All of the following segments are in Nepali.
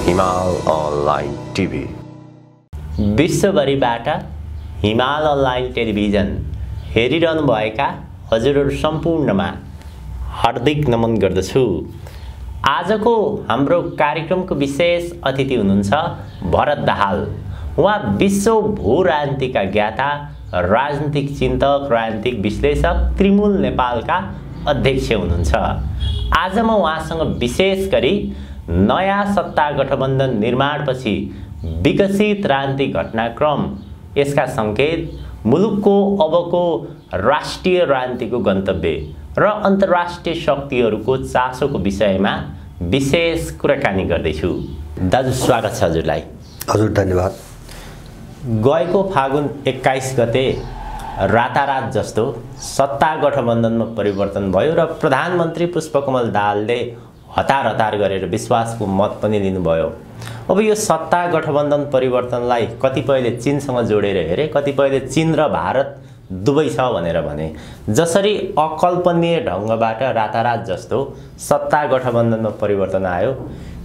हिमाल अनलाइन टिभी। विश्वभरिबाट हिमाल अनलाइन टेलिभिजन हेरिरहनुभएका हजुरहरू सम्पूर्णमा हार्दिक नमन गर्दछु। आजको हाम्रो कार्यक्रमको विशेष अतिथि हुनुहुन्छ भरत दाहाल। उहाँ विश्व भू राजनीतिका ज्ञाता, राजनीतिक चिन्तक, राजनीतिक विश्लेषक, त्रिमूल नेपालका अध्यक्ष हुनुहुन्छ। आज म उहाँसँग विशेष गरी नयाँ सत्ता गठबन्धन निर्माणपछि विकसित राजनीतिक घटनाक्रम, यसका सङ्केत, मुलुकको अबको राष्ट्रिय राजनीतिको गन्तव्य र अन्तर्राष्ट्रिय शक्तिहरूको चासोको विषयमा विशेष कुराकानी गर्दैछु। दाजु स्वागत छ हजुरलाई। हजुर धन्यवाद। गएको फागुन 21 गते रातारात जस्तो सत्ता गठबन्धनमा परिवर्तन भयो र प्रधानमन्त्री पुष्पकमल दाहालले हतार गरेर विश्वासको मत पनि लिनुभयो। अब यो सत्ता गठबन्धन परिवर्तनलाई कतिपयले चीनसँग जोडेर हेरे, कतिपयले चीन र भारत दुवै छ भनेर भने। जसरी अकल्पनीय ढङ्गबाट रातारात जस्तो सत्ता गठबन्धनमा परिवर्तन आयो,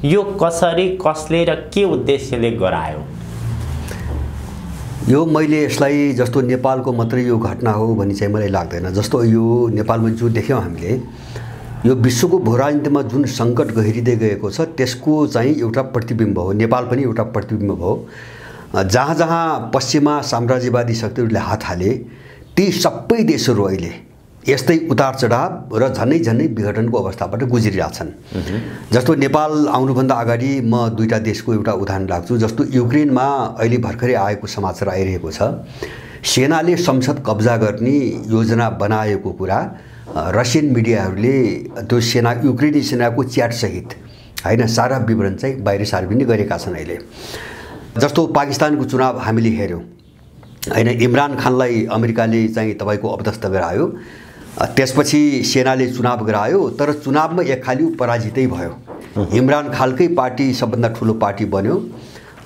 यो कसरी, कसले र के उद्देश्यले गरायो? यो मैले यसलाई जस्तो नेपालको मात्रै यो घटना हो भन्ने चाहिँ मलाई लाग्दैन। जस्तो यो नेपालमा जो देख्यौँ हामीले, यो विश्वको भू राजनीतिमा जुन सङ्कट गहिरिँदै गएको छ त्यसको चाहिँ एउटा प्रतिबिम्ब हो। नेपाल पनि एउटा प्रतिबिम्ब हो। जहाँ जहाँ पश्चिमा साम्राज्यवादी शक्तिहरूले हात हाले, ती सबै देशहरू अहिले यस्तै उतार चढाव र झन्नै विघटनको अवस्थाबाट गुज्रिरहेछन्। जस्तो नेपाल आउनुभन्दा अगाडि म दुईटा देशको एउटा उदाहरण राख्छु। जस्तो युक्रेनमा अहिले भर्खरै आएको समाचार आइरहेको छ, सेनाले संसद कब्जा गर्ने योजना बनाएको कुरा रसियन मिडियाहरूले त्यो युक्रेनी सेनाको च्याटसहित होइन सारा विवरण चाहिँ बाहिर सार्वजनिक गरेका छन् अहिले। जस्तो पाकिस्तानको चुनाव हामीले हेऱ्यौँ होइन, इमरान खानलाई अमेरिकाले चाहिँ तपाईँको अपदस्थ गरायो, त्यसपछि सेनाले चुनाव गरायो, तर चुनावमा एक खाली पराजितै भयो। इमरान खानकै पार्टी सबभन्दा ठुलो पार्टी बन्यो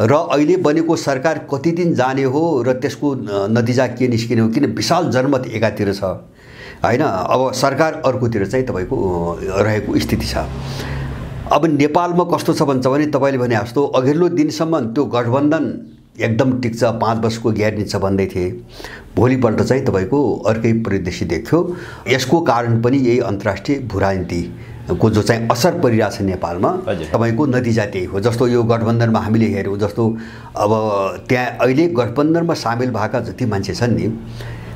र अहिले बनेको सरकार कति दिन जाने हो र त्यसको नतिजा के निस्किने हो, किन विशाल जनमत एकातिर छ होइन, अब सरकार अर्कोतिर चाहिँ तपाईँको रहेको स्थिति छ। अब नेपालमा कस्तो छ भन्छ भने, तपाईँले भने जस्तो अघिल्लो दिनसम्म त्यो गठबन्धन एकदम टिक्छ, 5 वर्षको ग्यारेन्टी छ भन्दै थिए, भोलिपल्ट चाहिँ तपाईँको अर्कै परिदृश्य देख्यो। यसको कारण पनि यही अन्तर्राष्ट्रिय भू राजनीतिको जो चाहिँ असर परिरहेको छ नेपालमा, तपाईँको नतिजा त्यही हो। जस्तो यो गठबन्धनमा हामीले हेऱ्यौँ, जस्तो अब त्यहाँ अहिले गठबन्धनमा सामेल भएका जति मान्छे छन् नि,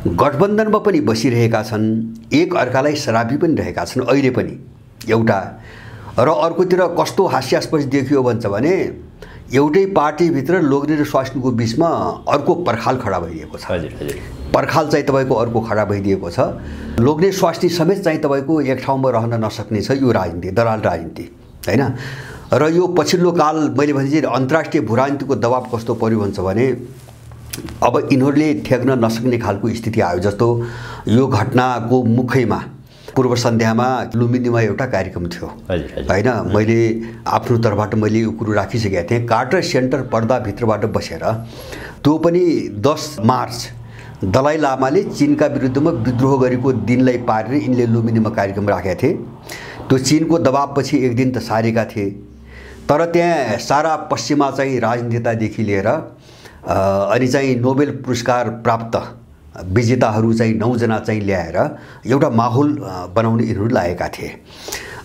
गठबन्धनमा पनि बसिरहेका छन्, एक अर्कालाई सरापी पनि रहेका छन् अहिले पनि एउटा। र अर्कोतिर कस्तो हास्यास्पद देखियो भन्छ भने, एउटै पार्टीभित्र लोग्ने र स्वास्नीको बिचमा अर्को पर्खाल खडा भइदिएको छ। पर्खाल चाहिँ तपाईँको अर्को खडा भइदिएको छ। लोग्ने स्वास्नी समेत चाहिँ तपाईँको एक ठाउँमा रहन नसक्ने छ यो राजनीति, दलाल राजनीति होइन। र यो पछिल्लो काल मैले भने चाहिँ अन्तर्राष्ट्रिय भू राजनीतिको दबाब कस्तो पर्यो भन्छ भने, अब यिनीहरूले ठेक्न नसक्ने खालको स्थिति आयो। जस्तो यो घटनाको मुखैमा पूर्व सन्ध्यामा लुम्बिनीमा एउटा कार्यक्रम थियो होइन, मैले आफ्नो तर्फबाट मैले यो कुरो राखिसकेका थिएँ। कार्टर सेन्टर पर्दाभित्रबाट बसेर त्यो पनि 10 मार्च दलाई लामाले चीनका विरुद्धमा विद्रोह गरेको दिनलाई पारेर यिनले लुम्बिनीमा कार्यक्रम राखेका थिए। त्यो चीनको दबाबपछि एक दिन त सारेका थिए, तर त्यहाँ सारा पश्चिमा चाहिँ राजनीतिदेखि लिएर अनि चाहिँ नोबेल पुरस्कार प्राप्त विजेताहरू चाहिँ 9 जना चाहिँ ल्याएर एउटा माहौल बनाउने यिनीहरू लागेका थिए।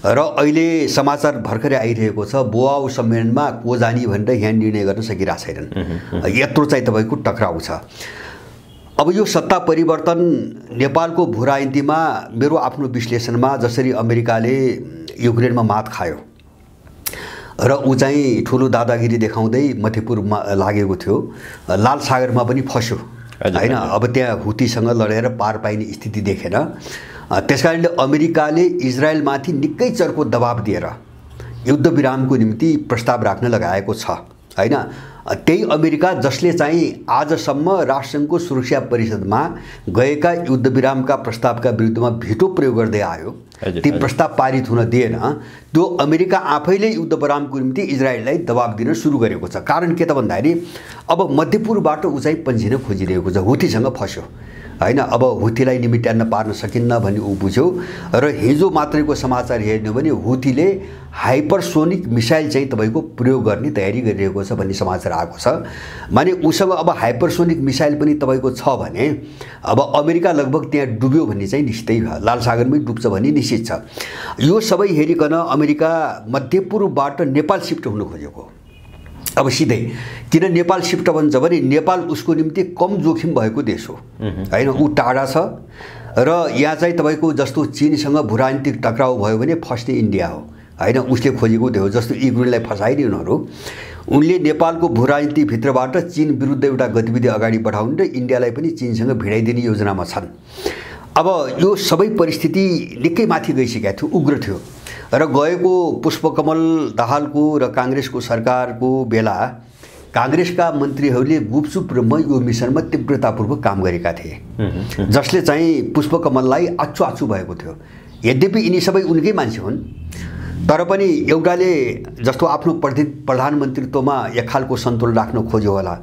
र अहिले समाचार भर्खरै आइरहेको छ, बोआउ सम्मेलनमा को जाने भनेर यहाँ निर्णय गर्न सकिरहेको छैनन्, यत्रो चाहिँ तपाईँको टक्राउ छ। अब यो सत्ता परिवर्तन नेपालको भू राजनीतिमा मेरो आफ्नो विश्लेषणमा, जसरी अमेरिकाले युक्रेनमा मात खायो र ऊ चाहिँ ठुलो दादागिरी देखाउँदै मध्यपुरमा लागेको थियो, लाल सागरमा पनि फस्यो होइन। अब त्यहाँ हुतीसँग लडेर पार पाइने स्थिति देखेन, त्यसकारणले अमेरिकाले इजरायलमाथि निकै चर्को दबाब दिएर युद्धविरामको निम्ति प्रस्ताव राख्न लगाएको छ होइन। त्यही अमेरिका जसले चाहिँ आजसम्म राष्ट्रसङ्घको सुरक्षा परिषदमा गएका युद्धविरामका प्रस्तावका विरुद्धमा भिटो प्रयोग गर्दै आयो, ती प्रस्ताव पारित हुन दिएन, त्यो अमेरिका आफैले युद्धविरामको निम्ति इजरायललाई दबाब दिन सुरु गरेको छ। कारण के त भन्दाखेरि अब मध्यपूर्वबाट ऊ चाहिँ पन्झिन खोजिरहेको छ, हुतीसँग फस्यो हैन। अब हुथीलाई निमित्यान्न पार्न सकिन्न भन्ने ऊ बुझ्यो र हिजो मात्रैको समाचार हेर्नु भने हुथीले हाइपरसोनिक मिसाइल चाहिँ तपाईको प्रयोग गर्ने तयारी गरिरहेको छ भन्ने समाचार आएको छ। माने उसँग अब हाइपरसोनिक मिसाइल पनि तपाईको छ भने अब अमेरिका लगभग त्यहाँ डुब्यो भन्ने चाहिँ निश्चितै भयो, लाल सागरमै डुब्छ भन्ने निश्चित छ। यो सबै हेरिकन अमेरिका मध्यपूर्वबाट नेपाल सिफ्ट हुन खोजेको। अब सिधै किन नेपाल सिफ्ट भन्छ भने नेपाल उसको निम्ति कम जोखिम भएको देश हो हैन। ऊ टाढा छ र यहाँ चाहिँ तपाईको जस्तो चीनसँग भूराजनीतिक टक्राउ भयो भने फस्ने इन्डिया हो हैन। उसले खोजेको त्यो हो। जस्तो युक्रेनलाई फसाइदिए उनीहरू, उनले नेपालको भूराजनीति भित्रबाट चीन विरुद्ध एउटा गतिविधि अगाडि बढाउने र इन्डियालाई पनि चीनसँग भिडाइदिने योजनामा छन्। अब यो सबै परिस्थिति निकै माथि गइसकेको थियो, उग्र थियो र गएको पुष्पकमल दाहालको र काङ्ग्रेसको सरकारको बेला काङ्ग्रेसका मन्त्रीहरूले गुपचुप रूपमा यो मिसनमा तीव्रतापूर्वक काम गरेका थिए, जसले चाहिँ पुष्पकमललाई आछु भएको थियो। यद्यपि यिनी सबै उनकै मान्छे हुन्, तर पनि एउटाले जस्तो आफ्नो प्रधानमन्त्रीत्वमा एक खालको सन्तुलन राख्न खोज्यो होला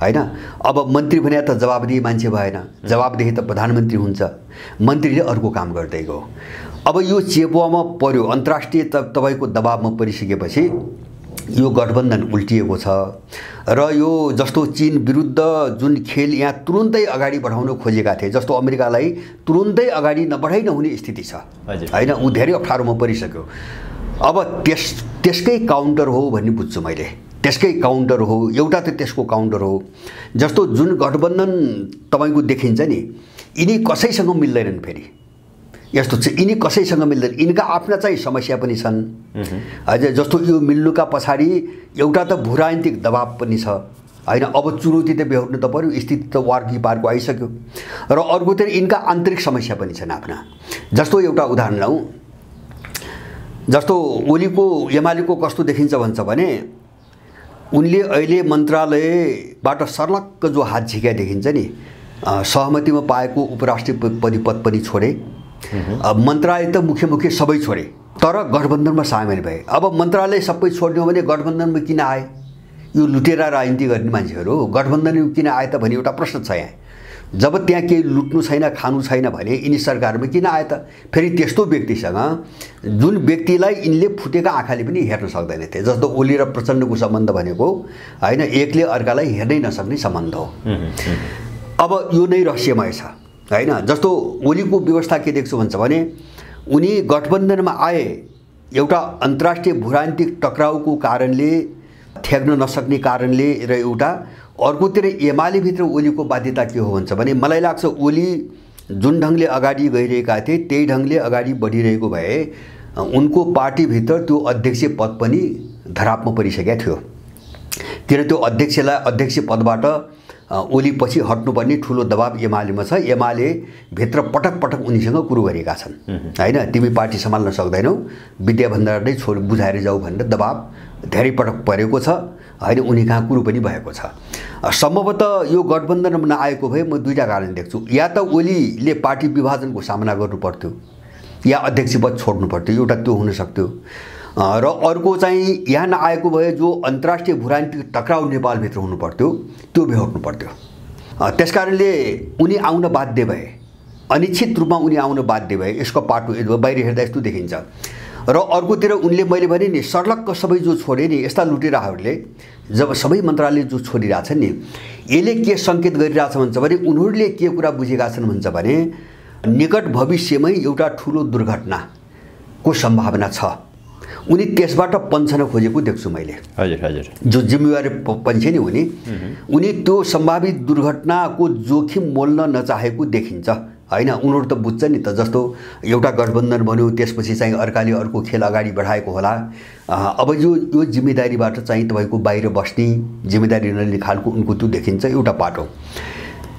हैन। अब मन्त्री भने त जवाबदेही मान्छे भएन, जवाबदेही त प्रधानमन्त्री हुन्छ, मन्त्रीले अर्को काम गर्दै गयो। अब यो चेपुवामा पर्यो, अन्तर्राष्ट्रिय तपाईको दबावमा परिसकेपछि यो गठबन्धन उल्टिएको छ र यो जस्तो चीन विरुद्ध जुन खेल यहाँ तुरुन्तै अगाडि बढाउन खोजेका थिए, जस्तो अमेरिकालाई तुरुन्तै अगाडि नबढाइ नहुने स्थिति छ हैन। ऊ धेरै अप्ठ्यारोमा परिसक्यो। अब त्यसकै काउन्टर हो भन्ने बुझ्छु मैले, त्यसकै काउन्टर हो, एउटा त त्यसको काउन्टर हो। जस्तो जुन गठबन्धन तपाईको देखिन्छ नि, यिनी कसैसँग मिल्दैनन्। फेरि यस्तो छ, यिनी कसैसँग मिल्दैन, यिनका आफ्ना चाहिँ समस्या पनि छन् अझ। जस्तो यो मिल्नुका पछाडि एउटा त भूराजनीतिक दबाब पनि छ हैन। अब चुनौती त बेहोर्नु त पर्यो, स्थिति त वार्की पारको आइसक्यो र अर्कोतिर यिनका आन्तरिक समस्या पनि छन् आफ्ना। जस्तो एउटा उदाहरण लौ, जस्तो ओलीको एमालेको कस्तो देखिन्छ भन्छ भने उनले अहिले मन्त्रालयबाट सर्लक्क जो हात झिक्या देखिन्छ नि, सहमतिमा पाएको उपराष्ट्रपति पद पनि छोडे, मन्त्रालय त मुख्य सबै छोडे, तर गठबन्धनमा सामेल भए। अब मन्त्रालय सबै छोड्ने हो भने गठबन्धनमा किन आए? यो लुटेरा राजनीति गर्ने मान्छेहरू गठबन्धनमा किन आए त भन्ने एउटा प्रश्न छ यहाँ। जब त्यहाँ केही लुट्नु छैन, खानु छैन भने यिनी सरकारमा किन आए त? फेरि त्यस्तो व्यक्तिसँग जुन व्यक्तिलाई यिनले फुटेका आँखाले पनि हेर्न सक्दैनथे, जस्तो ओली र प्रचण्डको सम्बन्ध भनेको हैन, एकले अर्कालाई हेर्नै नसक्ने सम्बन्ध हो। अब यो नै रहस्यमय छ हैन। जस्तो ओलीको व्यवस्था के देख्छु भन्छ भने उनी गठबन्धनमा आए एउटा अन्तर्राष्ट्रिय भूराजनीतिक टक्राउको कारणले, ठेक्न नसक्ने कारणले र एउटा अर्कोतिर एमाले भित्र ओलीको बाध्यता के हो भन्छ भने मलाई लाग्छ ओली जुन ढङ्गले अगाडि गइरहेका थिए त्यही ढङ्गले अगाडि बढिरहेको भए उनको पार्टीभित्र त्यो अध्यक्ष पद पनि धरापमा परिसकेको थियो। किन त्यो अध्यक्ष पदबाट ओली पछि हट्नुपर्ने ठुलो दबाब एमालेमा छ। एमाले भित्र पटक पटक उनीसँग कुरो गरेका छन् हैन, तिमी पार्टी सम्हाल्न सक्दैनौ, विद्या भण्डार नै बुझाएर जाऊ भनेर दबाब धेरै पटक परेको छ हैन। उनी कहाँ कुरो पनि भएको छ। सम्भवतः यो गठबन्धनमा नआएको भए म दुईटा कारण देख्छु। या त ओलीले पार्टी विभाजनको सामना गर्नु पर्थ्यो या अध्यक्ष पद छोड्नु पर्थ्यो, एउटा त्यो हुन सक्थ्यो। र अर्को चाहिँ यहाँ नआएको भए जो अन्तर्राष्ट्रिय भूराजनीतिक टक्राउ नेपालभित्र हुनु पर्थ्यो त्यो बेहोर्नु पर्थ्यो। त्यसकारणले उनी आउन बाध्य भए, अनिश्चित रूपमा उनी आउन बाध्य भए। यसको पाटो बाहिर हेर्दा यस्तो देखिन्छ। र अर्कोतिर उनले मैले भने नि सर्लक्क सबै जो छोडे नि, यस्ता लुटेराहरूले जब सबै मन्त्रालय जो छोडिरहेछन् नि, यसले के सङ्केत गरिरहेछ भन्छ भने उनीहरूले के कुरा बुझेका छन् भन्छ भने निकट भविष्यमै एउटा ठुलो दुर्घटनाको सम्भावना छ। उनी त्यसबाट पन्छन खोजेको देख्छु मैले। हजुर जो जिम्मेवारी पन्छे नि उनी त्यो सम्भावित दुर्घटनाको जोखिम मोल्न नचाहेको देखिन्छ हैन। उनीहरू त बुझ्छ नि त, जस्तो एउटा गठबन्धन बन्यो त्यसपछि चाहिँ अर्काले अर्को खेल अगाडि बढाएको होला। अब यो जिम्मेदारीबाट चाहिँ तपाईको बाहिर बस्ने जिम्मेदारी नलिने खालको उनको त्यो देखिन्छ, एउटा पाटो।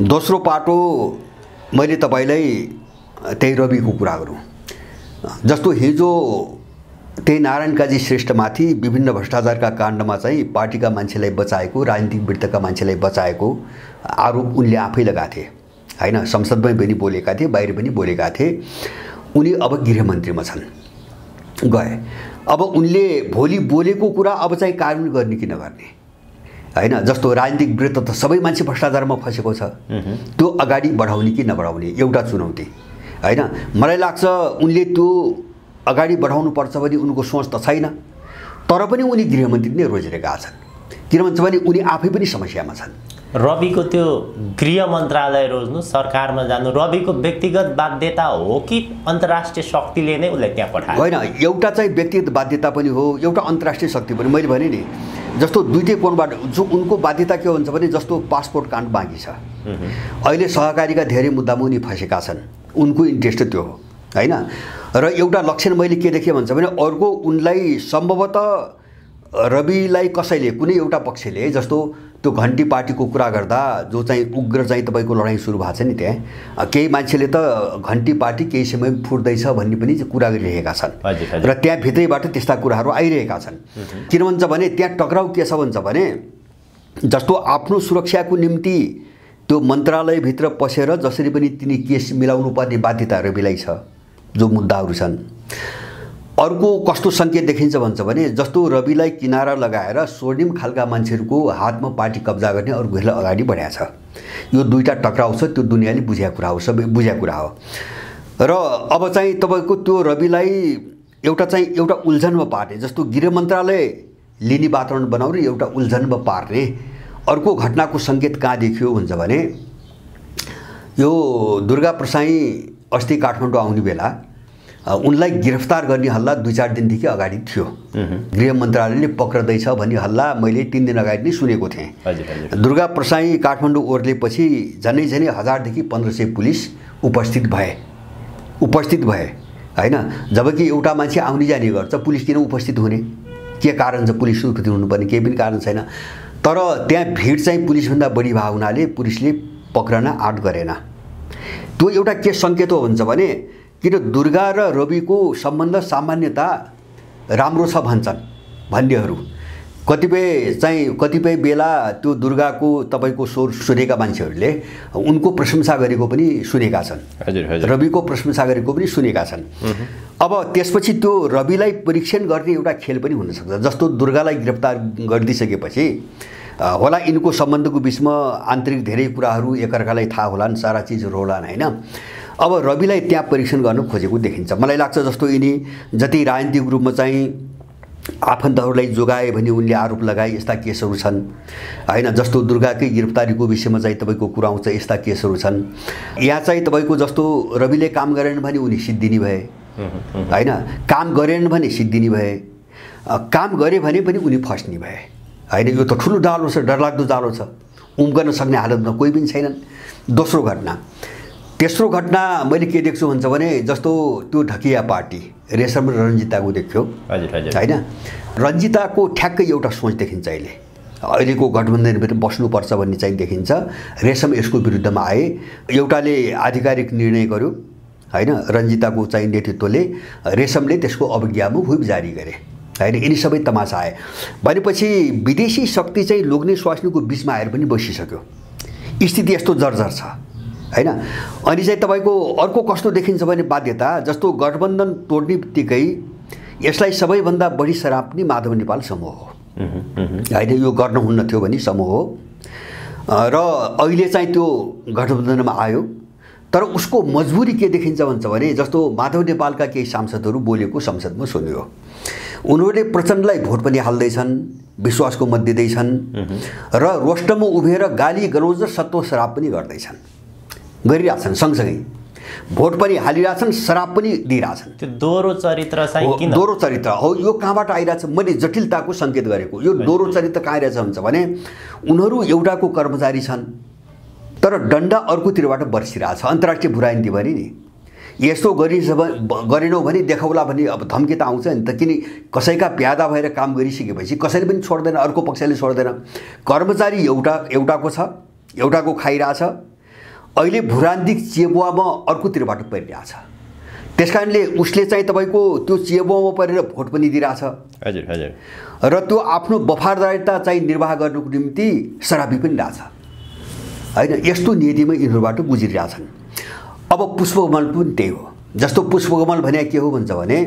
दोस्रो पाटो मैले तपाईलाई त्यही रविको कुरा गरौँ। जस्तो हिजो त्यही नारायण काजी श्रेष्ठमाथि विभिन्न भ्रष्टाचारका काण्डमा चाहिँ पार्टीका मान्छेलाई बचाएको, राजनीतिक वृत्तका मान्छेलाई बचाएको आरोप उनले आफै लगाएको थिए हैन। संसदमै पनि बोलेका थिए, बाहिर पनि बोलेका थिए। उनी अब गृहमन्त्रीमा छन्, गए। अब उनले भोलि बोलेको कुरा अब चाहिँ कार्यान्वयन गर्ने कि नगर्ने हैन जस्तो राजनीतिक विरुद्ध त सबै मान्छे भ्रष्टाचारमा फसेको छ त्यो अगाडि बढाउने कि नबढाउने एउटा चुनौती हैन मलाई लाग्छ उनले त्यो अगाडि बढाउनु पर्छ भने उनको सोच त छैन तर पनि उनी गृहमन्त्री नै रोजिरहेका छन् किन भन्छ भने उनी आफै पनि समस्यामा छन् रविको त्यो गृह मन्त्रालय रोज्नु सरकारमा जानु रविको व्यक्तिगत बाध्यता हो कि अन्तर्राष्ट्रिय शक्तिले नै उसलाई त्यहाँ पठायो होइन एउटा चाहिँ व्यक्तिगत बाध्यता पनि हो एउटा अन्तर्राष्ट्रिय शक्ति पनि मैले भने नि जस्तो दुईटै कोणबाट जो उनको बाध्यता के हुन्छ भने जस्तो पासपोर्ट काण्ड बाँकी छ अहिले सहकारीका धेरै मुद्दामा उनी फसेका छन् उनको इन्ट्रेस्ट त्यो हो हैन र एउटा लक्षण मैले के देखेँ भन्छ भने अर्को उनलाई सम्भवतः रविलाई कसैले कुनै एउटा पक्षले जस्तो त्यो घन्टी पार्टीको कुरा गर्दा जो चाहिँ उग्र चाहिँ तपाईँको लडाइँ सुरु भएको छ नि त्यहाँ केही मान्छेले त घन्टी पार्टी केही समय फुट्दैछ भन्ने पनि कुरा गरिरहेका छन् र त्यहाँ भित्रैबाट त्यस्ता कुराहरू आइरहेका छन् किन भन्छ भने त्यहाँ टक्राउ के छ भन्छ भने जस्तो आफ्नो सुरक्षाको निम्ति त्यो मन्त्रालयभित्र पसेर जसरी पनि तिनी केस मिलाउनु पर्ने बाध्यता रविलाई छ जो मुद्दाहरू छन् अर्को कस्तो सङ्केत देखिन्छ भन्छ भने जस्तो रविलाई किनारा लगाएर स्वर्णिम खालका मान्छेहरूको हातमा पार्टी कब्जा गर्ने अरूहरूलाई अगाडि बढाएको छ यो दुईटा टक्राउ छ त्यो दुनियाँले बुझेको कुरा हो सबै बुझेको कुरा हो र अब चाहिँ तपाईँको त्यो रविलाई एउटा उल्झनमा पार्ने जस्तो गृह मन्त्रालय लिने वातावरण बनाउने एउटा उल्झनमा पार्ने अर्को घटनाको सङ्केत कहाँ देखियो भन्छ भने यो दुर्गा प्रसाई अस्ति काठमाडौँ आउने बेला उनलाई गिरफ्तार गर्ने हल्ला 2-4 दिनदेखि अगाडि थियो गृह मन्त्रालयले पक्रदैछ भन्ने हल्ला मैले 3 दिन अगाडि नै सुनेको थिएँ दुर्गा प्रसाई काठमाडौँ ओर्लेपछि झनै 1000 देखि 1500 पुलिस उपस्थित भए हैन जबकि एउटा मान्छे आउने जाने गर्छ पुलिस किन उपस्थित हुने के कारण छ पुलिस उपस्थित हुनुपर्ने केही पनि कारण छैन तर त्यहाँ भिड चाहिँ पुलिसभन्दा बढी भएको हुनाले पुलिसले पक्रन आँट गरेन त्यो एउटा के सङ्केत हो भन्छ भने किन दुर्गा र रविको सम्बन्ध सामान्यता राम्रो छ भन्छन् भन्नेहरू कतिपय बेला त्यो दुर्गाको तपाईँको स्वर सुनेका मान्छेहरूले उनको प्रशंसा गरेको पनि सुनेका छन् रविको प्रशंसा गरेको पनि सुनेका छन् अब त्यसपछि त्यो रविलाई परीक्षण गर्ने एउटा खेल पनि हुनसक्छ जस्तो दुर्गालाई गिरफ्तार गरिदिइसकेपछि होला यिनको सम्बन्धको बिचमा आन्तरिक धेरै कुराहरू एकअर्कालाई थाहा होलान् सारा चिजहरू होलान् हैन अब रविलाई त्यहाँ परीक्षण गर्न खोजेको देखिन्छ मलाई लाग्छ जस्तो यिनी जति राजनीतिक रूपमा चाहिँ आफन्तहरूलाई जोगाए भने उनले आरोप लगाए यस्ता केसहरू छन् हैन जस्तो दुर्गाकै गिरफ्तारीको विषयमा चाहिँ तपाईँको कुरा आउँछ यस्ता केसहरू छन् यहाँ चाहिँ तपाईँको जस्तो रविले काम गरेन भने उनी सिद्धिनी भए हैन काम गरेन भने सिद्धिनी भए काम गरे भने पनि उनी फस्ने भए हैन यो त ठुलो जालो छ डरलाग्दो जालो छ उम्कन सक्ने हालतमा कोही पनि छैनन् तेस्रो घटना मैले के देख्छु भन्छ भने जस्तो त्यो ढकिया पार्टी रेशम र रञ्जिताको देख्यो हैन रञ्जिताको ठ्याक्कै एउटा सोच देखिन्छ अहिलेको गठबन्धनभित्र बस्नुपर्छ भन्ने चाहिँ देखिन्छ रेशम यसको विरुद्धमा आए एउटाले आधिकारिक निर्णय गर्यो हैन रञ्जिताको चाहिँ नेतृत्वले रेशमले त्यसको अवज्ञामा हुइप जारी गरे हैन यिनी सबै तमासा आए भनेपछि विदेशी शक्ति चाहिँ लोग्ने स्वास्नीको बिचमा आएर पनि बसिसक्यो स्थिति यस्तो जर्जर छ हैन अनि चाहिँ तपाईको अर्को कस्तो देखिन्छ भने बाध्यता जस्तो गठबन्धन तोड्ने बित्तिकै यसलाई सबैभन्दा बढी सराप पनि माधव नेपाल समूह हो हैन यो गर्न हुन्न थियो भने समूह हो र अहिले चाहिँ त्यो गठबन्धनमा आयो तर उसको मजबुरी के देखिन्छ भन्छ भने जस्तो माधव नेपालका केही सांसदहरू बोलेको संसदमा सुन्यो उनीहरूले प्रचण्डलाई भोट पनि हाल्दैछन् विश्वासको मत दिँदैछन् र रोस्टरमा उभिएर गाली गलौज र सत्व शराब पनि गर्दैछन् गरिरहेछन् सँगसँगै भोट पनि हालिरहेछन् शराब पनि दिइरहेछन् त्यो दोहोरो चरित्र चाहिँ किन दोहोरो चरित्र हो यो कहाँबाट आइरहेछ मैले जटिलताको सङ्केत गरेको यो दोहोरो चरित्र कहाँ आइरहेछ भन्छ भने उनीहरू एउटाको कर्मचारी छन् तर डन्डा अर्कोतिरबाट बर्सिरहेछ अन्तर्राष्ट्रिय भुरा नीति भने नि यस्तो गरेनौ भने देखाउला भने अब धम्की त आउँछ नि त किन कसैका प्यादा भएर काम गरिसकेपछि कसैले पनि छोड्दैन अर्को पक्षले छोड्दैन कर्मचारी एउटाको छ एउटाको खाइरहेछ अहिले भुरान्दिक चेबुवामा अर्कोतिरबाट परिरहेछ त्यसकारणले उसले चाहिँ तपाईको त्यो चेबुवामा परेर भोट पनि दिइरहेछ हजुर र त्यो आफ्नो वफादारिता चाहिँ निर्वाह गर्नको निम्ति शराबी पनि रहेछ हैन यस्तो नीतिमा यिनीहरूबाट गुज्रिरहेछन् अब पुष्पकमल पनि त्यही हो जस्तो पुष्पकमल भने के हो भन्छ भने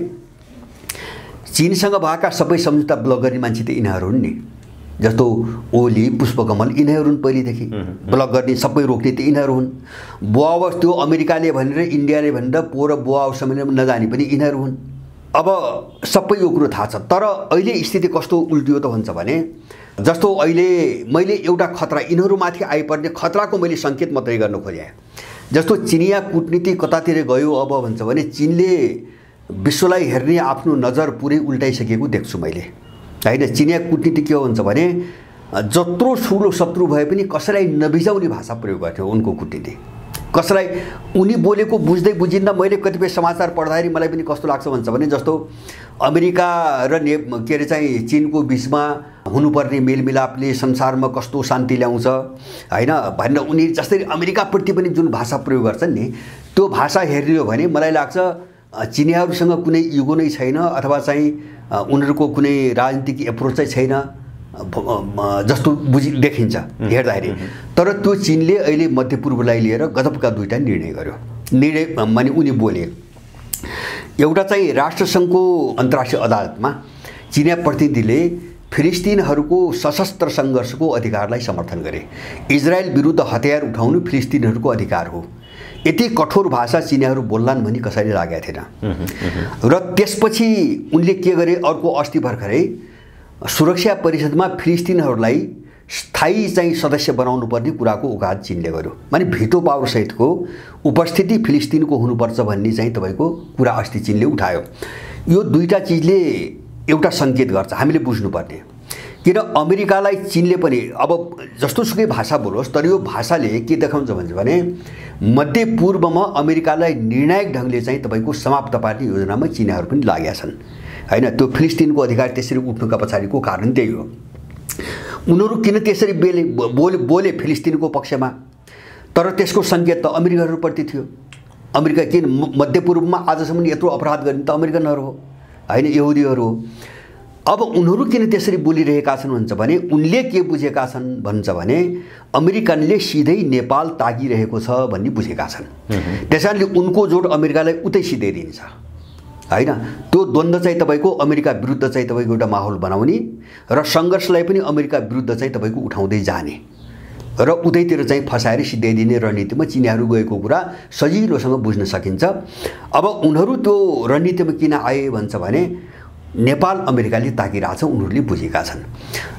चीनसँग भएका सबै सम्झौता ब्लक गर्ने मान्छे त यिनीहरू हुन् नि जस्तो ओली, पुष्पकमल यिनीहरू हुन् पहिलेदेखि ब्लक गर्ने सबै रोक्ने त यिनीहरू हुन्। बुवा त्यो अमेरिकाले भनेर इन्डियाले भनेर पो र बुवासम्म नजाने पनि यिनीहरू हुन्। अब सबै यो कुरो थाहा छ। तर अहिले स्थिति कस्तो उल्टियो त भन्छ भने जस्तो अहिले मैले एउटा खतरा यिनीहरूमाथि आइपर्ने खतराको मैले सङ्केत मात्रै गर्न खोजेँ। जस्तो चिनिया कूटनीति कतातिर गयो अब भन्छ भने चीनले विश्वलाई हेर्ने आफ्नो नजर पुरै उल्टाइसकेको देख्छु मैले हैन। चिनिया कूटनीति के हो भन्छ भने जत्रो ठुलो शत्रु भए पनि कसैलाई नबिजाउने भाषा प्रयोग गर्थ्यो उनको कूटनीति। कसैलाई उनी बोलेको बुझ्दै बुझिन्न। मैले कतिपय समाचार पढ्दाखेरि मलाई पनि कस्तो लाग्छ भन्छ भने जस्तो अमेरिका र के अरे चाहिँ चीनको बिचमा हुनुपर्ने मेलमिलापले संसारमा कस्तो शान्ति ल्याउँछ हैन भनेर उनी जस्तै अमेरिकाप्रति पनि जुन भाषा प्रयोग गर्छन् नि त्यो भाषा हेर्ने हो भने मलाई लाग्छ चिनियाहरूसँग कुनै इगो नै छैन अथवा चाहिँ उनीहरूको कुनै राजनीतिक एप्रोच चाहिँ छैन जस्तो देखिन्छ हेर्दाखेरि। तर त्यो चीनले अहिले मध्यपूर्वलाई लिएर गजबका दुईटा निर्णय गर्यो। निर्णय माने उनी बोले। एउटा चाहिँ राष्ट्रसङ्घको अन्तर्राष्ट्रिय अदालतमा चिनिया प्रतिनिधिले फिलिस्तिनहरूको सशस्त्र सङ्घर्षको अधिकारलाई समर्थन गरे। इजरायल विरुद्ध हतियार उठाउनु फिलिस्तिनहरूको अधिकार हो। यति कठोर भाषा चिनियाहरू बोल्लान् भनी कसैले लागेको थिएन। र त्यसपछि उनले के गरे अर्को अस्ति भर्खरै सुरक्षा परिषदमा फिलिस्तिनहरूलाई स्थायी चाहिँ सदस्य बनाउनु पर्ने कुराको उघात चीनले गर्यो। माने भिटो पावर सहितको उपस्थिति फिलिस्तिनको हुनुपर्छ भन्ने चाहिँ तपाईको कुरा अस्ति चीनले उठायो। यो दुईटा चिजले एउटा सङ्केत गर्छ हामीले बुझ्नुपर्ने। किन अमेरिकालाई चीनले पनि अब जस्तोसुकै भाषा बोलोस् तर यो भाषाले के देखाउँछ भन्छ भने मध्यपूर्वमा अमेरिकालाई निर्णायक ढङ्गले चाहिँ तपाईको समाप्त पार्ने योजनामा चीनाहरू पनि लागेका छन् हैन। त्यो फिलिस्तिनको अधिकार त्यसरी उठ्नुका पछाडिको कारण त्यही हो। उनीहरू किन त्यसरी बोले फिलिस्तिनको पक्षमा तर त्यसको सङ्केत त अमेरिकनहरूप्रति थियो। अमेरिका किन मध्यपूर्वमा आजसम्म यत्रो अपराध गर्ने त अमेरिकनहरू हो हैन, यहुदीहरू हो। अब उनीहरू किन त्यसरी बोलिरहेका छन् भन्छ भने उनले के बुझेका छन् भन्छ भने अमेरिकनले सिधै नेपाल ताकिरहेको छ भन्ने बुझेका छन्। त्यसैले उनको जोड अमेरिकालाई उतै सिधै दिन्छ हैन। त्यो द्वन्द्व चाहिँ तपाईको अमेरिका विरुद्ध चाहिँ तपाईको एउटा माहौल बनाउने र सङ्घर्षलाई पनि अमेरिका विरुद्ध चाहिँ तपाईको उठाउँदै जाने र उतैतिर चाहिँ फसाएर सिधाइदिने रणनीतिमा चिनियाहरू गएको कुरा सजिलोसँग बुझ्न सकिन्छ। अब उनीहरू त्यो रणनीतिमा किन आए भन्छ भने नेपाल अमेरिकाले ताकिरहेछ उनीहरूले बुझेका छन्।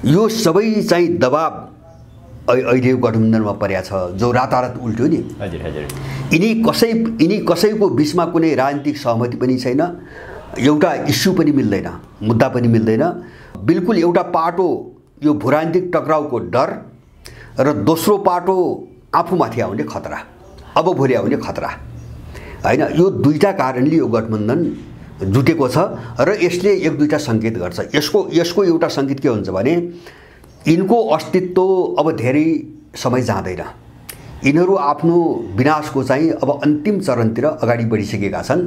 यो सबै चाहिँ दबाब अहिले गठबन्धनमा परेको छ जो रातारात उल्ट्यो नि। हजुर हजुर। यिनी कसैको बिचमा कुनै राजनीतिक सहमति पनि छैन, एउटा इस्यु पनि मिल्दैन, मुद्दा पनि मिल्दैन। बिल्कुल एउटा पाटो यो भूराजनीतिक टक्राउको डर र दोस्रो पाटो आफूमाथि आउने खतरा, अब भोलि आउने खतरा हैन। यो दुईटा कारणले यो गठबन्धन जुटेको छ र यसले एक दुईटा सङ्केत गर्छ। यसको एउटा सङ्केत के हुन्छ भने यिनको अस्तित्व अब धेरै समय जाँदैन। यिनीहरू आफ्नो विनाशको चाहिँ अब अन्तिम चरणतिर अगाडि बढिसकेका छन्।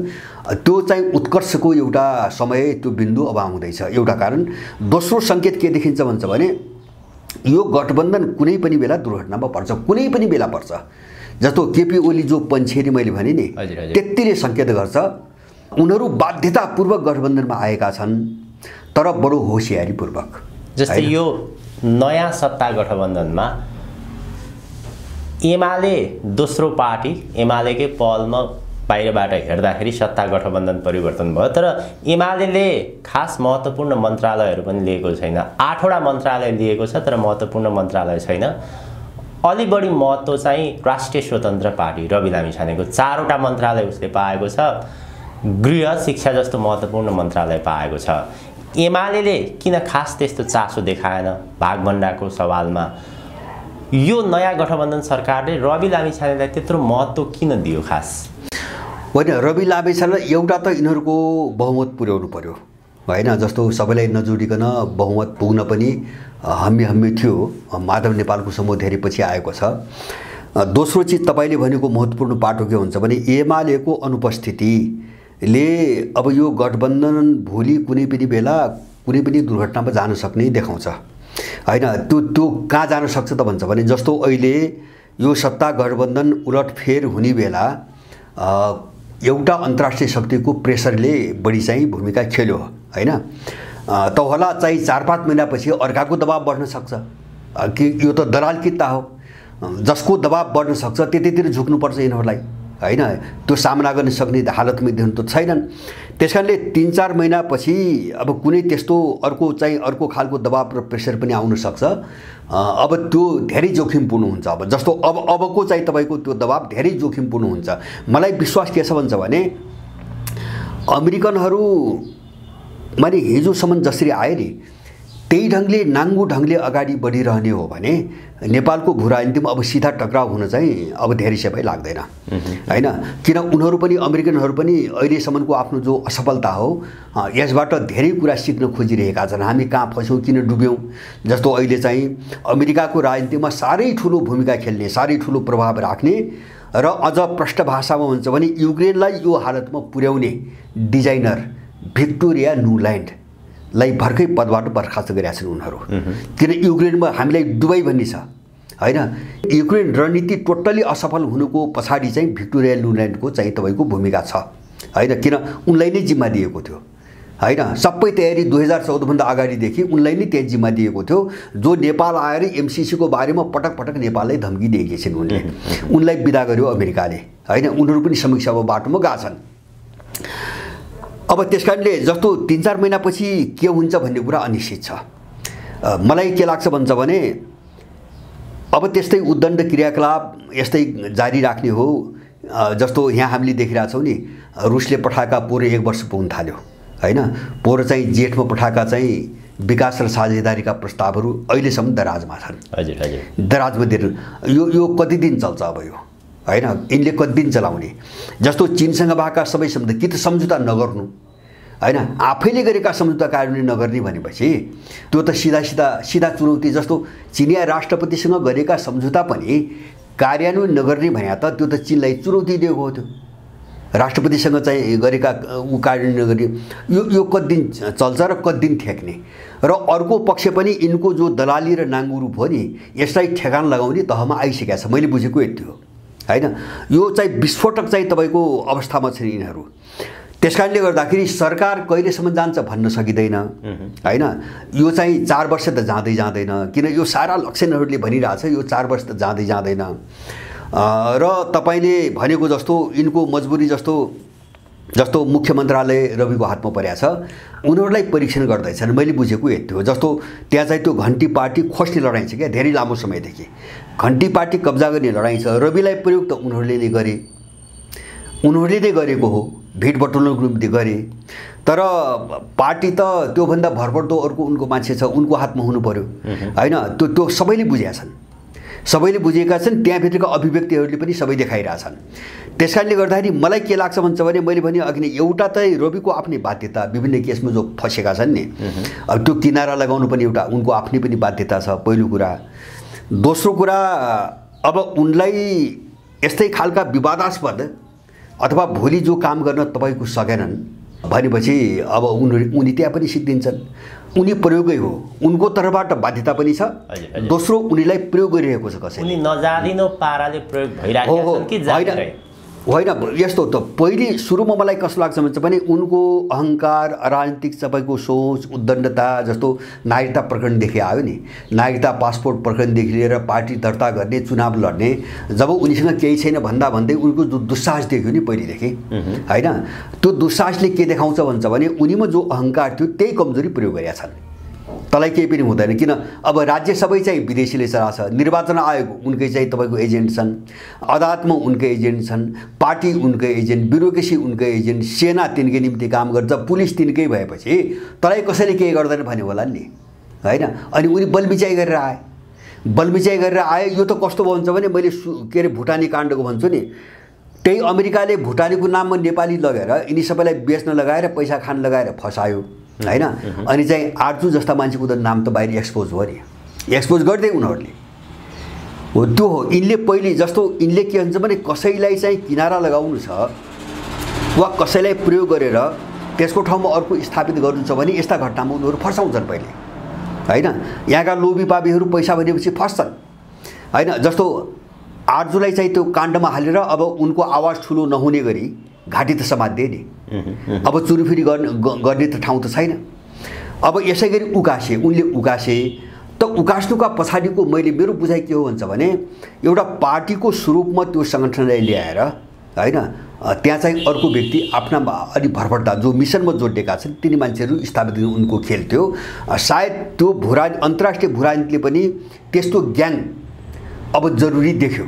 त्यो चाहिँ उत्कर्षको एउटा समय त्यो बिन्दु अब आउँदैछ एउटा कारण। दोस्रो सङ्केत के देखिन्छ भन्छ भने यो गठबन्धन कुनै पनि बेला दुर्घटनामा पर्छ, कुनै पनि बेला पर्छ। जस्तो केपी ओली जो पन्छेरी मैले भने नि त्यतिले सङ्केत गर्छ उनीहरू बाध्यतापूर्वक गठबन्धनमा आएका छन् तर बडो होसियारीपूर्वक। जस्तै यो नयाँ सत्ता गठबन्धनमा एमाले दोस्रो पार्टी एमालेकै पहलमा बाहिरबाट हेर्दाखेरि सत्ता गठबन्धन परिवर्तन भयो तर एमाले खास महत्त्वपूर्ण मन्त्रालयहरू पनि लिएको छैन। 8वटा मन्त्रालय लिएको छ तर महत्त्वपूर्ण मन्त्रालय छैन। अलि बढी महत्त्व चाहिँ राष्ट्रिय स्वतन्त्र पार्टी रवि लामिछानेको 4वटा मन्त्रालय उसले पाएको छ। गृह शिक्षा जस्तो महत्त्वपूर्ण मन्त्रालय पाएको छ। एमाले किन खास त्यस्तो चासो देखाएन भागभण्डाको सवालमा? यो नयाँ गठबन्धन सरकारले रवि लामिछानेलाई त्यत्रो महत्त्व किन दियो खास? होइन, रवि लामिछानेलाई एउटा त यिनीहरूको बहुमत पुर्याउनु पर्यो होइन। जस्तो सबैलाई नजोडिकन बहुमत पुग्न पनि हम्मी थियो। माधव नेपालको समूह धेरै पछि आएको छ। दोस्रो चिज तपाईँले भनेको महत्त्वपूर्ण पाटो के हुन्छ भने एमालेको अनुपस्थितिले अब यो गठबन्धन भोलि कुनै पनि बेला कुनै पनि दुर्घटनामा जान सक्ने देखाउँछ हैन। त्यो कहाँ जान सक्छ त भन्छ भने जस्तो अहिले यो सत्ता गठबन्धन उलटफेर हुने बेला एउटा अन्तर्राष्ट्रिय शक्तिको प्रेसरले बढी चाहिँ भूमिका खेल्यो हैन। त होला चाहिँ 4-5 महिनापछि अर्काको दबाब बढ्न सक्छ कि यो त दलाल किता हो जसको दबाब बढ्न सक्छ त्यतितिर झुक्नुपर्छ यिनीहरूलाई हैन त्यो सामना गर्न सक्ने हालतमा देख्नु त छैनन् त्यसकारणले 3-4 महिनापछि अब कुनै त्यस्तो अर्को खालको दबाब र प्रेसर पनि आउन सक्छ अब त्यो धेरै जोखिमपूर्ण हुन्छ अब जस्तो अबको चाहिँ तपाईको त्यो दबाब धेरै जोखिमपूर्ण हुन्छ मलाई विश्वास के छ भन्छ भने अमेरिकनहरू माने हिजोसम्म जसरी आए नि त्यही ढङ्गले नाङ्गो ढङ्गले अगाडि बढिरहने हो भने नेपालको भू राजनीतिमा अब सिधा टक्राउ हुन चाहिँ अब धेरै समय लाग्दैन हैन किन उनीहरू पनि अमेरिकनहरू पनि अहिलेसम्मको आफ्नो जो असफलता हो यसबाट धेरै कुरा सिक्न खोजिरहेका छन् हामी कहाँ फस्यौँ किन डुब्यौँ जस्तो अहिले चाहिँ अमेरिकाको राजनीतिमा साह्रै ठुलो भूमिका खेल्ने साह्रै ठुलो प्रभाव राख्ने र अझ प्रष्ट भाषामा भन्छ भने युक्रेनलाई यो हालतमा पुर्याउने डिजाइनर भिक्टोरिया नुल्यान्डलाई भर्खरै पदबाट बर्खास्त गरेका छन् उनीहरू किन युक्रेनमा हामीलाई डुबाई भन्ने छ हैन युक्रेन रणनीति टोटली असफल हुनुको पछाडि चाहिँ भिक्टोरिया नुल्यान्डको चाहिँ तपाईको भूमिका छ हैन किन उनलाई नै जिम्मा दिएको थियो हैन सबै तयारी 2014 भन्दा अगाडिदेखि उनलाई नै त्यही जिम्मा दिएको थियो जो नेपाल आएर एमसीसी को बारेमा पटक पटक नेपाललाई धम्की दिएकी छिन् उनलाई बिदा गर्यो अमेरिकाले हैन उनीहरू पनि समीक्षाको बाटोमा गएछन् अब त्यसकारणले जस्तो 3-4 महिनापछि के हुन्छ भन्ने कुरा अनिश्चित छ मलाई के लाग्छ भन्छ भने अब त्यस्तै उद्दण्ड क्रियाकलाप यस्तै जारी राख्ने हो जस्तो यहाँ हामीले देखिरहेका छौं नि रुसले पठाएका पोहोर 1 वर्ष पुग्न थाल्यो हैन पोहोर चाहिँ जेठमा पठाएका चाहिँ विकास र साझेदारीका प्रस्तावहरू अहिलेसम्म दराजमा छन् हजुर हजुर दराजमा दिनु यो कति दिन चल्छ अब यो हैन इनले कति दिन चलाउने जस्तो चीनसँग भएका सबै सम्झौता कि त सम्झौता नगर्नु हैन आफैले गरेका सम्झौता कार्यान्वयन नगर्ने भनेपछि त्यो त सीधा चुनौती जस्तो चिनिया राष्ट्रपतिसँग गरेका सम्झौता पनि कार्यान्वयन नगर्ने भने त त्यो त चीनलाई चुनौती दिएको हो त्यो राष्ट्रपतिसँग चाहिँ गरेका कार्यान्वयन नगर्ने यो कति दिन चल्छ र कति दिन ठेक्ने र अर्को पक्ष पनि यिनको जो दलाली र नाङ्गो रूप हो नि यसलाई ठेगान लगाउने तहमा आइसकेका छ मैले बुझेको यति हो हैन यो चाहिँ विस्फोटक चाहिँ तपाईको अवस्थामा छन् यिनीहरू त्यसकारणले गर्दाखेरि सरकार कहिलेसम्म जान्छ भन्न सकिदैन हैन यो चाहिँ 4 वर्ष त जाँदैन किन यो सारा लक्षणहरूले भनिरहेछ यो 4 वर्ष त जाँदैन र तपाईले भनेको जस्तो यिनको मजबुरी जस्तो मुख्य मन्त्रालय रविको हातमा परेको छ उनीहरूलाई परीक्षण गर्दैछन् मैले बुझेको यति हो जस्तो त्यहाँ चाहिँ त्यो घण्टी पार्टी खोज्ने लडाइँ छ क्या धेरै लामो समयदेखि घण्टी पार्टी कब्जा गर्ने लडाइँ छ रविलाई प्रयोग त उनीहरूले नै गरेको हो भेट बटुल्नको निम्ति गरे तर पार्टी त त्यो भन्दा भरपर्दो अर्को उनको मान्छे छ उनको हातमा हुनु पर्यो हैन त्यो सबैले बुझेका छन् त्यहाँ भित्रका अभिव्यक्तिहरूले पनि सबै देखाइरहेछन् त्यसकारणले गर्दाखेरि मलाई के लाग्छ भन्छ भने मैले भने अघि नै एउटा चाहिँ रविको आफ्नै बाध्यता विभिन्न केसमा जो फसेका छन् नि अब त्यो किनारा लगाउनु पनि एउटा उनको आफ्नै पनि बाध्यता छ पहिलो कुरा दोस्रो कुरा अब उनलाई यस्तै खालका विवादास्पद अथवा भोलि जो काम गर्न तपाईको सकेनन् भनेपछि अब उनी त्यहाँ पनि सिद्धिन्छन् उनी प्रयोगै हो उनको तर्फबाट बाध्यता पनि छ दोस्रो उनीलाई प्रयोग गरिरहेको छ कसैले उनी नजादिनो पाराले प्रयोग भइरहेको छन् कि जादिरै होइन यस्तो त पहिले सुरुमा मलाई कस्तो लाग्छ भने उनको अहंकार राजनीतिक सबैको सोच उद्दण्डता जस्तो नागरिकता प्रकरणदेखि आयो नि नागरिकता पासपोर्ट प्रकरणदेखि लिएर पार्टी दर्ता गर्ने चुनाव लड्ने जब उनीसँग केही छैन भन्दै उनको जो दुस्साहस देख्यो नि पहिलेदेखि हैन त्यो दुस्साहसले के देखाउँछ भन्छ भने उनीमा जो अहंकार थियो त्यही कमजोरी प्रयोग गरेका छन् तलाई केही पनि हुँदैन किन अब राज्य सबै चाहिँ विदेशीले चलाछ निर्वाचन आयोग उनकै चाहिँ तपाईको एजेन्ट छन् अदालतमा उनकै एजेन्ट छन् पार्टी उनकै एजेन्ट ब्युरोक्रेसी उनकै एजेन्ट सेना तिनकै निम्ति काम गर्छ पुलिस तिनकै भएपछि तलाई कसैले केही गर्दैन भन्ने होला नि हैन अनि उनी बलबिचाइ गरेर आए यो त कस्तो भन्छ भने मैले के रे भुटानी काण्डको भन्छु नि त्यही अमेरिकाले भुटानीको नाममा नेपाली लगेर यिनी सबैलाई बेच्न लगाएर पैसा खान लगाएर फसायो हैन अनि चाहिँ आर्जु जस्ता मान्छेको त नाम त बाहिर एक्सपोज भयो नि एक्सपोज गर्दै उनीहरूले हो त्यो हो इनले पहिले जस्तो इनले के भन्छ भने कसैलाई चाहिँ किनारा लगाउनु छ वा कसैलाई प्रयोग गरेर त्यसको ठाउँमा अर्को स्थापित गर्नु छ भने यस्ता घटनामा उनीहरू फसाउँछन् पहिले हैन यहाँका लोभी पाबीहरू पैसा भनेपछि फस्छन् हैन जस्तो आर्जुलाई चाहिँ त्यो काण्डमा हालेर अब उनको आवाज ठुलो नहुने गरी घाँटी त समात्दिए नि अब चुरीफिरी गर्ने त ठाउँ त छैन अब यसै गरी उकासे उनले उकासे त उकास्नुका पछाडिको मेरो बुझाइ के हो भन्छ भने एउटा पार्टीको स्वरूपमा त्यो सङ्गठनलाई ल्याएर हैन त्यहाँ चाहिँ अर्को व्यक्ति आफ्ना अलि भरपर्दा जो मिसनमा जोडिएका छन् तिनी मान्छेहरू स्थापित गर्ने उनको खेल थियो। सायद त्यो अन्तर्राष्ट्रिय भूराजनीतिले पनि त्यस्तो ज्ञान अब जरुरी देख्यो,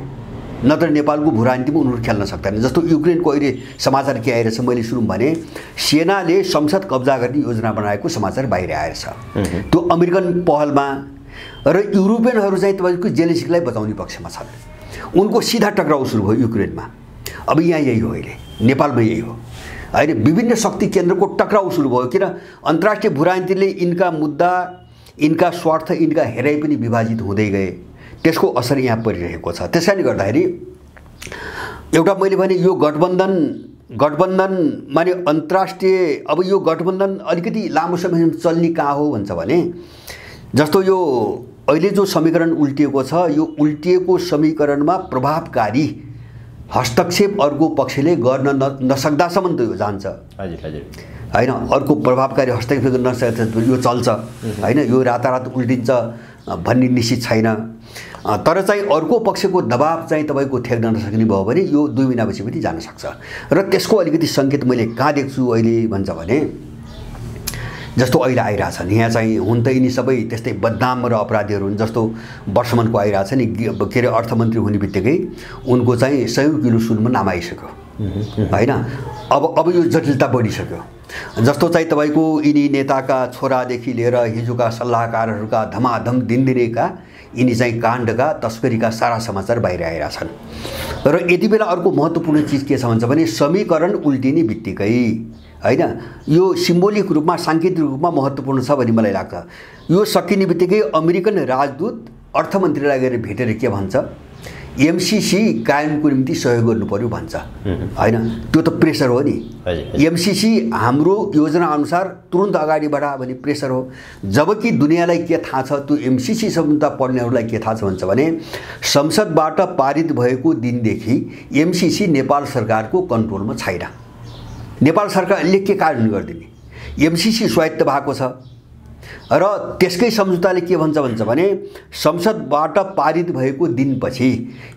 नत्र नेपालको भूराजनीतिमा उनीहरू खेल्न सक्दैन। जस्तो युक्रेनको अहिले समाचार के आइरहेछ, मैले सुरु भने सेनाले संसद कब्जा गर्ने योजना बनाएको समाचार बाहिर आएछ। त्यो अमेरिकन पहलमा र युरोपियनहरू चाहिँ तपाईँको जेलेन्स्कीलाई बचाउने पक्षमा छन्। उनको सिधा टक्राउ सुरु भयो युक्रेनमा। अब यहाँ यही हो, अहिले नेपालमा यही हो होइन। विभिन्न शक्ति केन्द्रको टक्राउ सुरु भयो, किन अन्तर्राष्ट्रिय भूराजनीतिले यिनका मुद्दा, यिनका स्वार्थ, यिनका हेराइ पनि विभाजित हुँदै गए। त्यसको असर यहाँ परिरहेको छ। त्यसैले गर्दाखेरि एउटा मैले भने यो गठबन्धन माने अन्तर्राष्ट्रिय, अब यो गठबन्धन अलिकति लामो समयसम्म चल्ने कहाँ हो भन्छ भने जस्तो यो अहिले जो समीकरण उल्टिएको छ, यो उल्टिएको समीकरणमा प्रभावकारी हस्तक्षेप अर्को पक्षले गर्न नसक्दासम्म त यो जान्छ। होइन, अर्को प्रभावकारी हस्तक्षेप गर्न नसक्दा यो चल्छ होइन। यो रातारात उल्टिन्छ भन्ने निश्चित छैन। तर चाहिँ अर्को पक्षको दबाब चाहिँ तपाईँको ठेक्न नसक्ने भयो भने यो 2 महिनापछि पनि जान सक्छ। र त्यसको अलिकति सङ्केत मैले कहाँ देख्छु अहिले भन्छ भने जस्तो अहिले आइरहेछन् यहाँ चाहिँ हुन त यिनी सबै त्यस्तै बदनाम र अपराधीहरू हुन्। जस्तो वर्षमनको आइरहेछ नि, के अरे अर्थमन्त्री हुने बित्तिकै उनको चाहिँ 100 किलो सुनमा नाम आइसक्यो होइन। अब यो जटिलता बढिसक्यो। जस्तो चाहिँ तपाईँको यिनी नेताका छोरादेखि लिएर हिजोका सल्लाहकारहरूका धमाधम दिनदिनैका यिनी चाहिँ काण्डका तस्करीका सारा समाचार बाहिर आइरहेछन्। र यति बेला अर्को महत्त्वपूर्ण चिज के छ भन्छ भने समीकरण उल्टिने बित्तिकै होइन, यो सिम्बोलिक रूपमा, सांकेतिक रूपमा महत्त्वपूर्ण छ भन्ने मलाई लाग्छ। यो सकिने बित्तिकै अमेरिकन राजदूत अर्थमन्त्रीलाई गएर भेटेर के भन्छ, एमसीसी कायमको निम्ति सहयोग गर्नु पर्यो भन्छ होइन। त्यो त प्रेसर हो नि। एमसीसी हाम्रो योजना अनुसार तुरुन्त अगाडि बढा भन्ने प्रेसर हो। जबकि दुनियाँलाई के थाहा छ, त्यो एमसीसी शब्द पढ्नेहरूलाई के थाहा छ भन्छ भने संसदबाट पारित भएको दिनदेखि एमसीसी नेपाल सरकारको कन्ट्रोलमा छैन। नेपाल सरकारले के कार्यान्वयन गरिदिने, एमसीसी स्वायत्त भएको छ। र त्यसकै सम्झौताले के भन्छ भने संसदबाट पारित भएको दिनपछि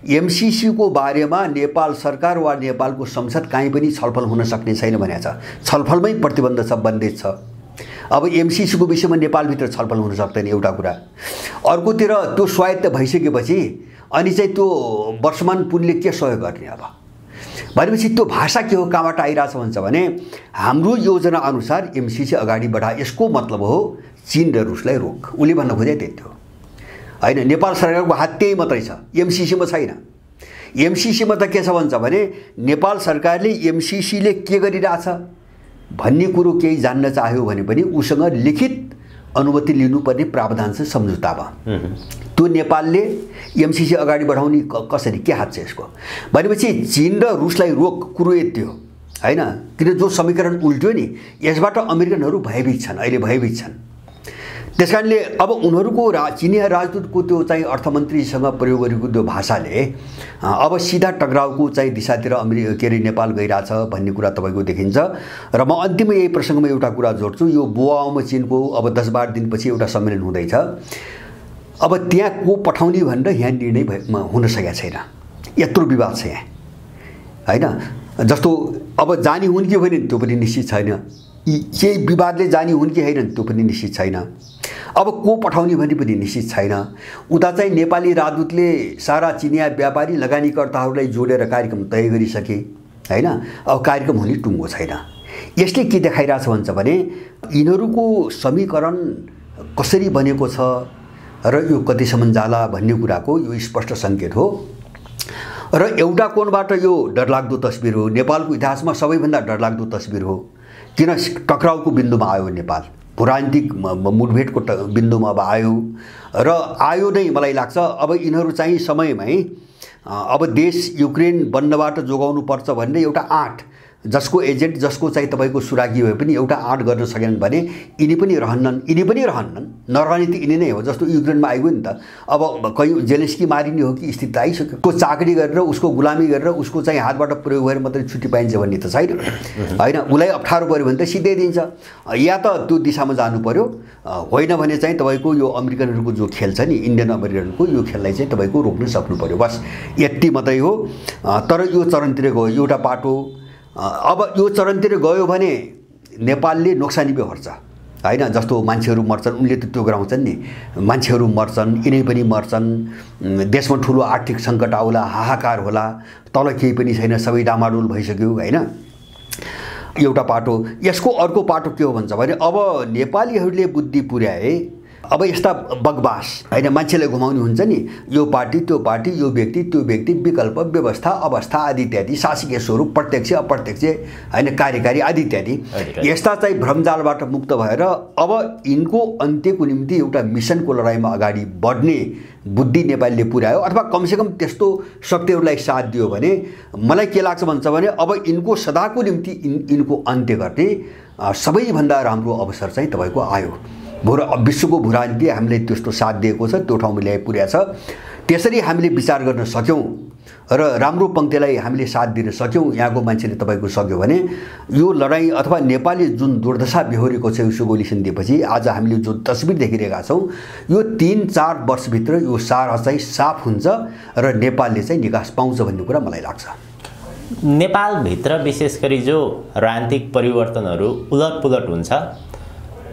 एमसीसीको बारेमा नेपाल सरकार वा नेपालको संसद कहीँ पनि छलफल हुन सक्ने छैन भनेको छ। छलफलमै प्रतिबन्ध छ, बन्देज छ। अब एमसीसीको विषयमा नेपालभित्र छलफल हुन सक्दैन एउटा कुरा। अर्कोतिर त्यो स्वायत्त भइसकेपछि अनि चाहिँ त्यो वर्षमान पुनले के सहयोग गर्ने अब भनेपछि त्यो भाषा के हो, कहाँबाट आइरहेछ भन्छ भने हाम्रो योजना अनुसार एमसीसी अगाडि बढा। यसको मतलब हो चीन र रुसलाई रोक। उसले भन्न खोजे त्यही हो होइन। नेपाल सरकारको हात त्यही मात्रै छ, एमसीसीमा छैन। एमसीसीमा त के छ भन्छ भने नेपाल सरकारले एमसीसीले के गरिरहेछ भन्ने कुरो केही जान्न चाह्यो भने पनि उसँग लिखित अनुमति लिनुपर्ने प्रावधान छ सम्झौतामा। त्यो नेपालले एमसीसी अगाडि बढाउने कसरी, के हात छ यसको भनेपछि चीन र रुसलाई रोक। कुरो यति हो होइन, किन जो समीकरण उल्ट्यो नि यसबाट अमेरिकनहरू भयभीत छन्, अहिले भयभीत छन्। त्यसकारणले अब उनीहरूको चिनिया राजदूतको त्यो चाहिँ अर्थमन्त्रीसँग प्रयोग गरेको त्यो भाषाले अब सिधा टक्राउको चाहिँ दिशातिर के अरे नेपाल गइरहेछ भन्ने कुरा तपाईँको देखिन्छ। र म अन्तिममा यही प्रसङ्गमा एउटा कुरा जोड्छु। यो बोआओमा चीनको अब 10-12 दिनपछि एउटा सम्मेलन हुँदैछ। अब त्यहाँ को पठाउने भनेर यहाँ निर्णय हुन सकेको छैन। यत्रो विवाद छ यहाँ होइन। जस्तो अब जाने हुन् कि होइन त्यो पनि निश्चित छैन। केही विवादले जाने हुन् कि होइन त्यो पनि निश्चित छैन। अब को पठाउने भन्ने पनि निश्चित छैन। उता चाहिँ नेपाली राजदूतले सारा चिनिया व्यापारी लगानीकर्ताहरूलाई जोडेर कार्यक्रम तय गरिसके होइन। अब कार्यक्रम हुने टुङ्गो छैन। यसले के देखाइरहेछ भन्छ भने यिनीहरूको समीकरण कसरी बनेको छ र यो कतिसम्म जाला भन्ने कुराको यो स्पष्ट सङ्केत हो। र एउटा कोणबाट यो डरलाग्दो तस्बिर हो, नेपालको इतिहासमा सबैभन्दा डरलाग्दो तस्बिर हो। किन टक्राउको बिन्दुमा आयो नेपाल, राजनीतिक मुठभेडको बिन्दुमा अब आयो र आयो नै मलाई लाग्छ। अब यिनीहरू चाहिँ समयमै अब देश युक्रेन बन्नबाट जोगाउनु पर्छ भन्ने एउटा आँट जसको एजेन्ट जसको चाहिँ तपाईँको सुरागी भए पनि एउटा आँट गर्न सकेनन् भने यिनी पनि रहन्नन् नरहने त यिनी नै हो। जस्तो युक्रेनमा आइगयो नि त, अब कहीँ जेलेन्स्की मारिने हो कि स्थिति आइसक्यो। को चाकरी गरेर उसको गुलामी गरेर उसको चाहिँ हातबाट प्रयोग भएर मात्रै छुट्टी पाइन्छ भन्ने त छैन होइन। उसलाई अप्ठ्यारो पऱ्यो भने त सिधै दिन्छ, या त त्यो दिशामा जानु पर्यो, होइन भने चाहिँ तपाईँको यो अमेरिकनहरूको जो खेल छ नि, इन्डियन अमेरिकनको यो खेललाई चाहिँ तपाईँको रोक्न सक्नु पर्यो। बस यति मात्रै हो। तर यो चरणतिर गयो एउटा पाटो। अब यो चरणतिर गयो भने नेपालले नोक्सानी पो पर्छ होइन। जस्तो मान्छेहरू मर्छन्, उनले त त्यो गराउँछन् नि, मान्छेहरू मर्छन्, यिनै पनि मर्छन्, देशमा ठुलो आर्थिक सङ्कट आउला, हाहाकार होला, तल केही पनि छैन, सबै डामाडोल भइसक्यो होइन। एउटा पाटो। यसको अर्को पाटो के हो भन्छ भने अब नेपालीहरूले बुद्धि पुर्याए, अब यस्ता बकवास होइन मान्छेलाई घुमाउनु हुन्छ नि, यो पार्टी त्यो पार्टी, यो व्यक्ति त्यो व्यक्ति, विकल्प व्यवस्था अवस्था आदि इत्यादि, शासकीय स्वरूप प्रत्यक्ष अप्रत्यक्ष होइन, कार्यकारी आदि इत्यादि, यस्ता चाहिँ भ्रमजालबाट मुक्त भएर अब यिनको अन्त्यको निम्ति एउटा मिसनको लडाइँमा अगाडि बढ्ने बुद्धि नेपालले पुर्यायो, अथवा कमसेकम त्यस्तो शक्तिहरूलाई साथ दियो भने मलाई के लाग्छ भन्छ भने अब यिनको सदाको निम्ति यिनको अन्त्य गर्ने सबैभन्दा राम्रो अवसर चाहिँ तपाईँको आयो। विश्वको भूराजनीति हामीले त्यस्तो साथ दिएको छ, त्यो ठाउँमा ल्याइ पुर्याएको छ। त्यसरी हामीले विचार गर्न सक्यौँ र राम्रो पङ्क्तिलाई हामीले साथ दिन सक्यौँ, यहाँको मान्छेले तपाईँको सक्यो भने यो लडाइँ अथवा नेपालले जुन दुर्दशा बेहोरेको छ यसो गोलीसन दिएपछि आज हामीले जो तस्बिर देखिरहेका छौँ, यो 3-4 वर्षभित्र यो सारा चाहिँ साफ हुन्छ र नेपालले चाहिँ निकास पाउँछ भन्ने कुरा मलाई लाग्छ। नेपालभित्र विशेष गरी जो राजनीतिक परिवर्तनहरू उलटपुलट हुन्छ,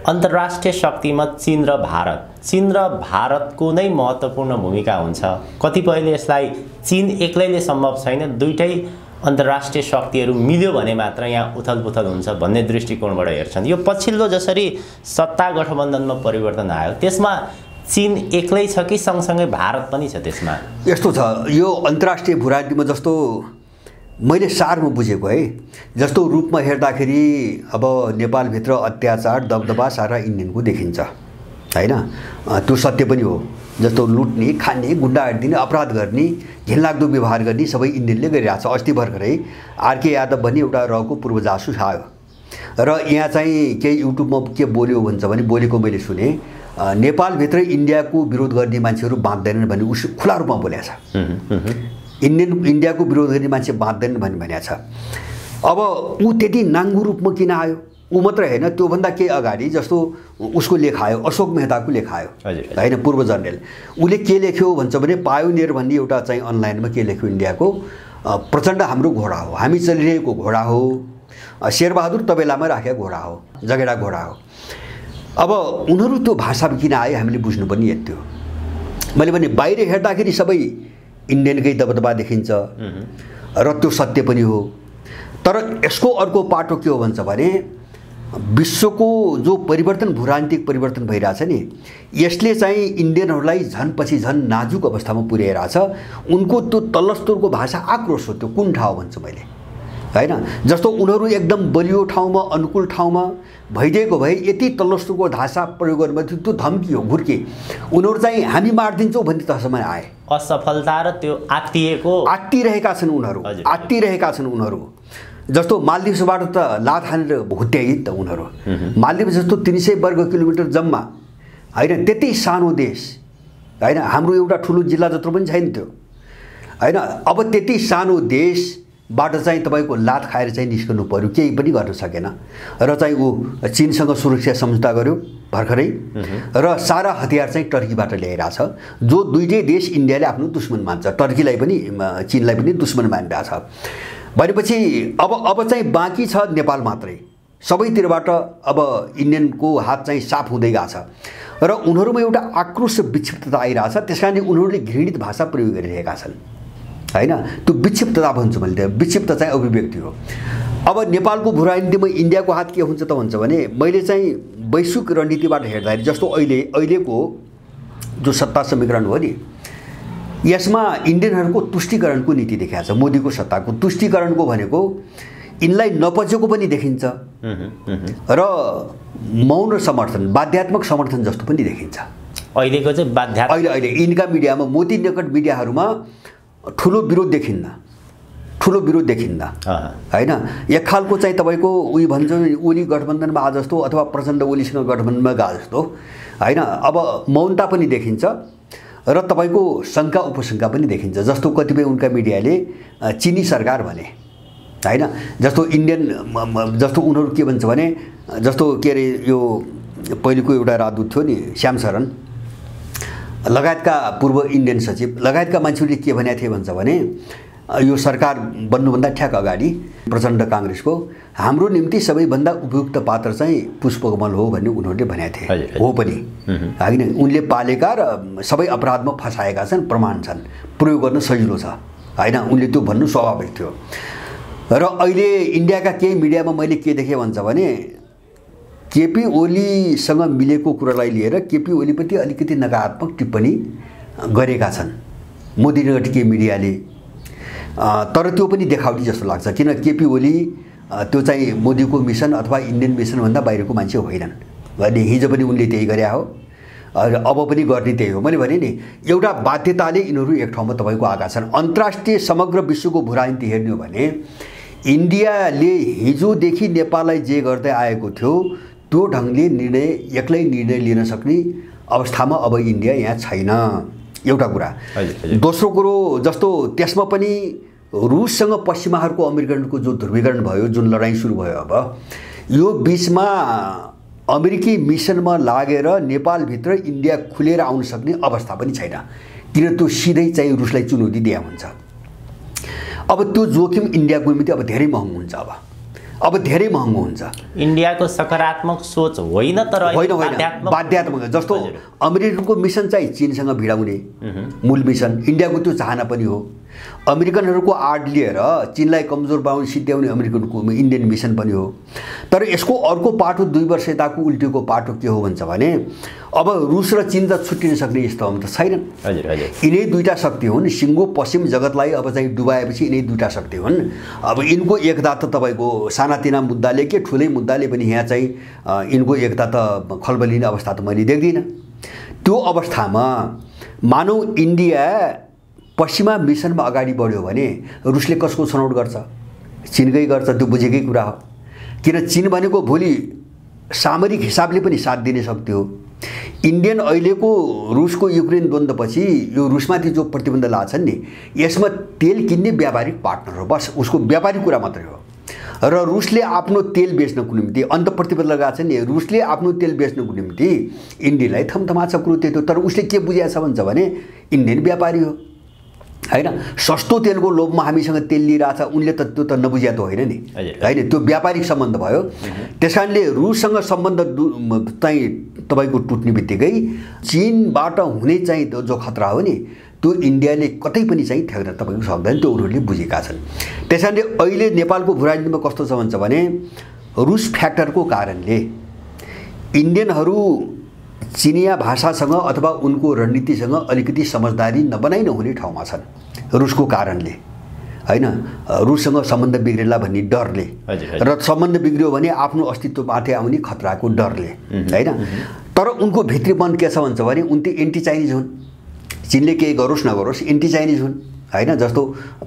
अन्तर्राष्ट्रिय शक्तिमा चीन र भारतको नै महत्त्वपूर्ण भूमिका हुन्छ। कतिपयले यसलाई चीन एक्लैले सम्भव छैन, दुईटै अन्तर्राष्ट्रिय शक्तिहरू मिल्यो भने मात्र यहाँ उथलपुथल हुन्छ भन्ने दृष्टिकोणबाट हेर्छन्। यो पछिल्लो जसरी सत्ता गठबन्धनमा परिवर्तन आयो त्यसमा चीन एक्लै छ कि सँगसँगै भारत पनि छ? त्यसमा यस्तो छ, यो अन्तर्राष्ट्रिय भूराजनीतिमा जस्तो मैले सारमा बुझेको है, जस्तो रूपमा हेर्दाखेरि अब नेपालभित्र अत्याचार दबदबा सारा इन्डियनको देखिन्छ होइन, त्यो सत्य पनि हो। जस्तो लुट्ने खाने गुन्डाहरू दिने अपराध गर्ने घिनलाग्दो व्यवहार गर्ने सबै इन्डियनले गरिरहेको छ। अस्ति भर्खरै आरके यादव भन्ने एउटा रको पूर्व जासुस आयो र यहाँ चाहिँ केही युट्युबमा के बोल्यो भन्छ भने, बोलेको मैले सुने, नेपालभित्र इन्डियाको विरोध गर्ने मान्छेहरू बाँच्दैनन् भन्ने उस खुला रूपमा बोलेको छ। इन्डियाको विरोध गर्ने मान्छे बाँच्दैन भन्ने भनेको छ। अब ऊ त्यति नाङ्गो रूपमा किन आयो? ऊ मात्र होइन, त्योभन्दा केही अगाडि जस्तो उसको लेख आयो, अशोक मेहताको लेख आयो होइन, पूर्व जर्नल। उसले के लेख्यो भन्छ भने, पायोनियर भन्ने एउटा चाहिँ अनलाइनमा के लेख्यो, इन्डियाको प्रचण्ड हाम्रो घोडा हो, हामी चलिरहेको घोडा हो, शेरबहादुर तबेलामा राखेको घोडा हो, जगेडा घोडा हो। अब उनीहरू त्यो भाषामा किन आयो हामीले बुझ्नुपर्ने यति हो। मैले भने बाहिर हेर्दाखेरि सबै इन्डियनकै दबदबा देखिन्छ र त्यो सत्य पनि हो। तर यसको अर्को पाटो के हो भन्छ भने, विश्वको जो परिवर्तन भूराजनीतिक परिवर्तन भइरहेछ नि, यसले चाहिँ इन्डियनहरूलाई झन् पछि झन् नाजुक अवस्थामा पुर्याइरहेछ। उनको त्यो तल्लस्तरको भाषा आक्रोश हो। त्यो कुन ठाउँ भन्छ मैले होइन, जस्तो उनीहरू एकदम बलियो ठाउँमा अनुकूल ठाउँमा भइदिएको भए यति तल्लस्तरको भाषा प्रयोग गर्नु त्यो धम्की हो, घुर्के। उनीहरू चाहिँ हामी मारिदिन्छौँ भन्ने तहसम्म आए। असफलता र त्यो आत्तिरहेका छन् उनीहरू। जस्तो मालदिप्सबाट त लात हानेर हुत्याए नि त उनीहरू। मालदिप्स जस्तो 300 वर्ग किलोमिटर जम्मा होइन, त्यति सानो देश होइन, हाम्रो एउटा ठुलो जिल्ला जत्रो पनि छैन त्यो होइन। अब त्यति सानो देशबाट चाहिँ तपाईँको लात खाएर चाहिँ निस्कनु पर्यो, केही पनि गर्न सकेन र चाहिँ ऊ चीनसँग सुरक्षा सम्झौता गर्यो भर्खरै र सारा हतियार चाहिँ टर्कीबाट ल्याइरहेछ, जो दुईटै देश इन्डियाले आफ्नो दुश्मन मान्छ, टर्कीलाई पनि चीनलाई पनि दुश्मन मानिरहेछ। भनेपछि अब चाहिँ बाँकी छ नेपाल मात्रै। सबैतिरबाट अब इन्डियनको हात चाहिँ साफ हुँदै गएको छ र उनीहरूमा एउटा आक्रोश विक्षिप्तता आइरहेछ। त्यसकारणले उनीहरूले घृणित भाषा प्रयोग गरिरहेका छन् होइन। त्यो विक्षिप्तता भन्छु मैले, विक्षिप्त चाहिँ अभिव्यक्ति हो। अब नेपालको भूराजनीतिमा इन्डियाको हात के हुन्छ त भन्छ भने, मैले चाहिँ वैश्विक रणनीतिबाट हेर्दाखेरि जस्तो अहिलेको जो सत्ता समीकरण हो नि, यसमा इन्डियनहरूको तुष्टिकरणको नीति देखाएको छ। मोदीको सत्ताको तुष्टिकरणको भनेको यिनलाई नपचेको पनि देखिन्छ र मौन समर्थन, बाध्यात्मक समर्थन जस्तो पनि देखिन्छ। अहिलेको चाहिँ बाध्यात्मक, अहिले यिनका मिडियामा, मोदी निकट मिडियाहरूमा ठुलो विरोध देखिन्न, ठुलो विरोध देखिन्न हैन। एक खालको चाहिँ तपाईको उही भन्छ ओली गठबन्धनमा आ जस्तो अथवा प्रचण्ड ओलीसँग गठबन्धनमा गा जस्तो हैन। अब मौनता पनि देखिन्छ र तपाईको शङ्का उपशङ्का पनि देखिन्छ। जस्तो कतिपय उनका मिडियाले चिनी सरकार भने हैन, जस्तो इन्डियन जस्तो उनीहरू के भन्छ भने जस्तो के अरे यो पहिलेको एउटा राजदूत थियो नि श्याम शरण लगायतका पूर्व इन्डियन सचिव लगायतका मान्छेहरूले के भनेको थिए भन्छ भने यो सरकार बन्नुभन्दा ठ्याक अगाडि प्रचण्ड काङ्ग्रेसको हाम्रो निम्ति सबैभन्दा उपयुक्त पात्र चाहिँ पुष्पकमल हो भन्ने उनीहरूले भनेको थिए। हो पनि हैन, उनले पालेका र सबै अपराधमा फसाएका छन्, प्रमाण छन्, प्रयोग गर्न सजिलो छ हैन, उनले त्यो भन्नु स्वाभाविक थियो। र अहिले इन्डियाका केही मिडियामा मैले के देखेँ भन्छ भने केपी ओलीसँग मिलेको कुरालाई लिएर केपी ओलीप्रति अलिकति नकारात्मक टिप्पणी गरेका छन् मोदीनगर के मिडियाले। तर त्यो पनि देखावटी जस्तो लाग्छ, किन केपी ओली त्यो चाहिँ मोदीको मिसन अथवा इन्डियन मिसनभन्दा बाहिरको मान्छे होइनन्। भने हिजो पनि उनले त्यही गरे हो, अब पनि गर्ने त्यही हो। मैले भने नि एउटा बाध्यताले यिनीहरू एक ठाउँमा तपाईँको आएका छन्। अन्तर्राष्ट्रिय समग्र विश्वको भू राजनीति हेर्ने हो भने इन्डियाले हिजोदेखि नेपाललाई जे गर्दै आएको थियो त्यो ढङ्गले एक्लै निर्णय लिन सक्ने अवस्थामा अब इन्डिया यहाँ छैन, एउटा कुरा। दोस्रो कुरो जस्तो त्यसमा पनि रुससँग पश्चिमाहरूको अमेरिकनको जो ध्रुवीकरण भयो, जुन लडाईँ सुरु भयो, अब यो बिचमा अमेरिकी मिसनमा लागेर नेपालभित्र इन्डिया खुलेर आउन सक्ने अवस्था पनि छैन, किन त्यो सिधै चाहिँ रुसलाई चुनौती दिया हुन्छ। अब त्यो जोखिम इन्डियाको निम्ति अब धेरै महँगो हुन्छ, अब धेरै महँगो हुन्छ। इन्डियाको सकारात्मक सोच होइन, तर बाध्यात्मक। जस्तो अमेरिकनको मिसन चाहिँ चीनसँग भिडाउने मूल मिसन, इन्डियाको त्यो चाहना पनि हो। अमेरिकनहरूको आड लिएर चीनलाई कमजोर बनाउने सिद्ध्याउने अमेरिकनको इन्डियन मिसन पनि हो। तर यसको अर्को पाटो 2 वर्ष यताको उल्टेको पाटो के हो भन्छ भने अब रुस र चीन त छुट्टिन सक्ने यस्तोमा त छैनन्। यिनै दुईटा शक्ति हुन्, सिङ्गो पश्चिम जगतलाई अब चाहिँ डुबाएपछि यिनै दुईटा शक्ति हुन्। अब यिनको एकता त तपाईँको सानातिना मुद्दाले के ठुलै मुद्दाले पनि यहाँ चाहिँ यिनको एकता त खलबलिने अवस्था त मैले देख्दिनँ। त्यो अवस्थामा मानौ इन्डिया पश्चिमा मिसनमा अगाडि बढ्यो भने रुसले कसको छनौट गर्छ? चीनकै गर्छ, त्यो बुझेकै कुरा हो। किन चीन भनेको भोलि सामरिक हिसाबले पनि साथ दिने शक्ति हो। इन्डियन अहिलेको रुसको युक्रेन द्वन्द्वपछि यो रुसमाथि जो प्रतिबन्ध लाछन् नि, यसमा तेल किन्ने व्यापारिक पार्टनर हो, बस उसको व्यापारिक कुरा मात्रै हो। र रुसले आफ्नो तेल बेच्नको निम्ति अन्त प्रतिबन्ध लगाएको छ नि, रुसले आफ्नो तेल बेच्नको निम्ति इन्डियालाई थमथमाछ कुरो त्यही हो। तर उसले के बुझाएको छ भन्छ भने इन्डियन व्यापारी हो हैन, सस्तो तेलको लोभमा हामीसँग तेल लिइरहेछ, उनले त त्यो त नबुझ्या त होइन नि हैन, त्यो व्यापारिक सम्बन्ध भयो। त्यसकारणले रुससँग सम्बन्ध चाहिँ तपाईँको टुट्ने बित्तिकै चीनबाट हुने चाहिँ जो खतरा हो नि त्यो इन्डियाले कतै पनि चाहिँ ठेक्न तपाईँको सक्दैन, त्यो उनीहरूले बुझेका छन्। त्यसकारणले अहिले नेपालको भू राजनीतिमा कस्तो छ भन्छ भने रुस फ्याक्टरको कारणले इन्डियनहरू चिनिया भाषासँग अथवा उनको रणनीतिसँग अलिकति समझदारी नबनाइ नहुने ठाउँमा छन् रुसको कारणले हैन। रुससँग सम्बन्ध बिग्रेला भन्ने डरले, र सम्बन्ध बिग्रियो भने आफ्नो अस्तित्वमाथि आउने खतराको डरले हैन। तर उनको भित्री मन के छ भन्छ भने उनले एन्टी चाइनिज हुन्, चीनले केही गरोस् नगरोस् एन्टी चाइनिज हुन् हैन। जस्तो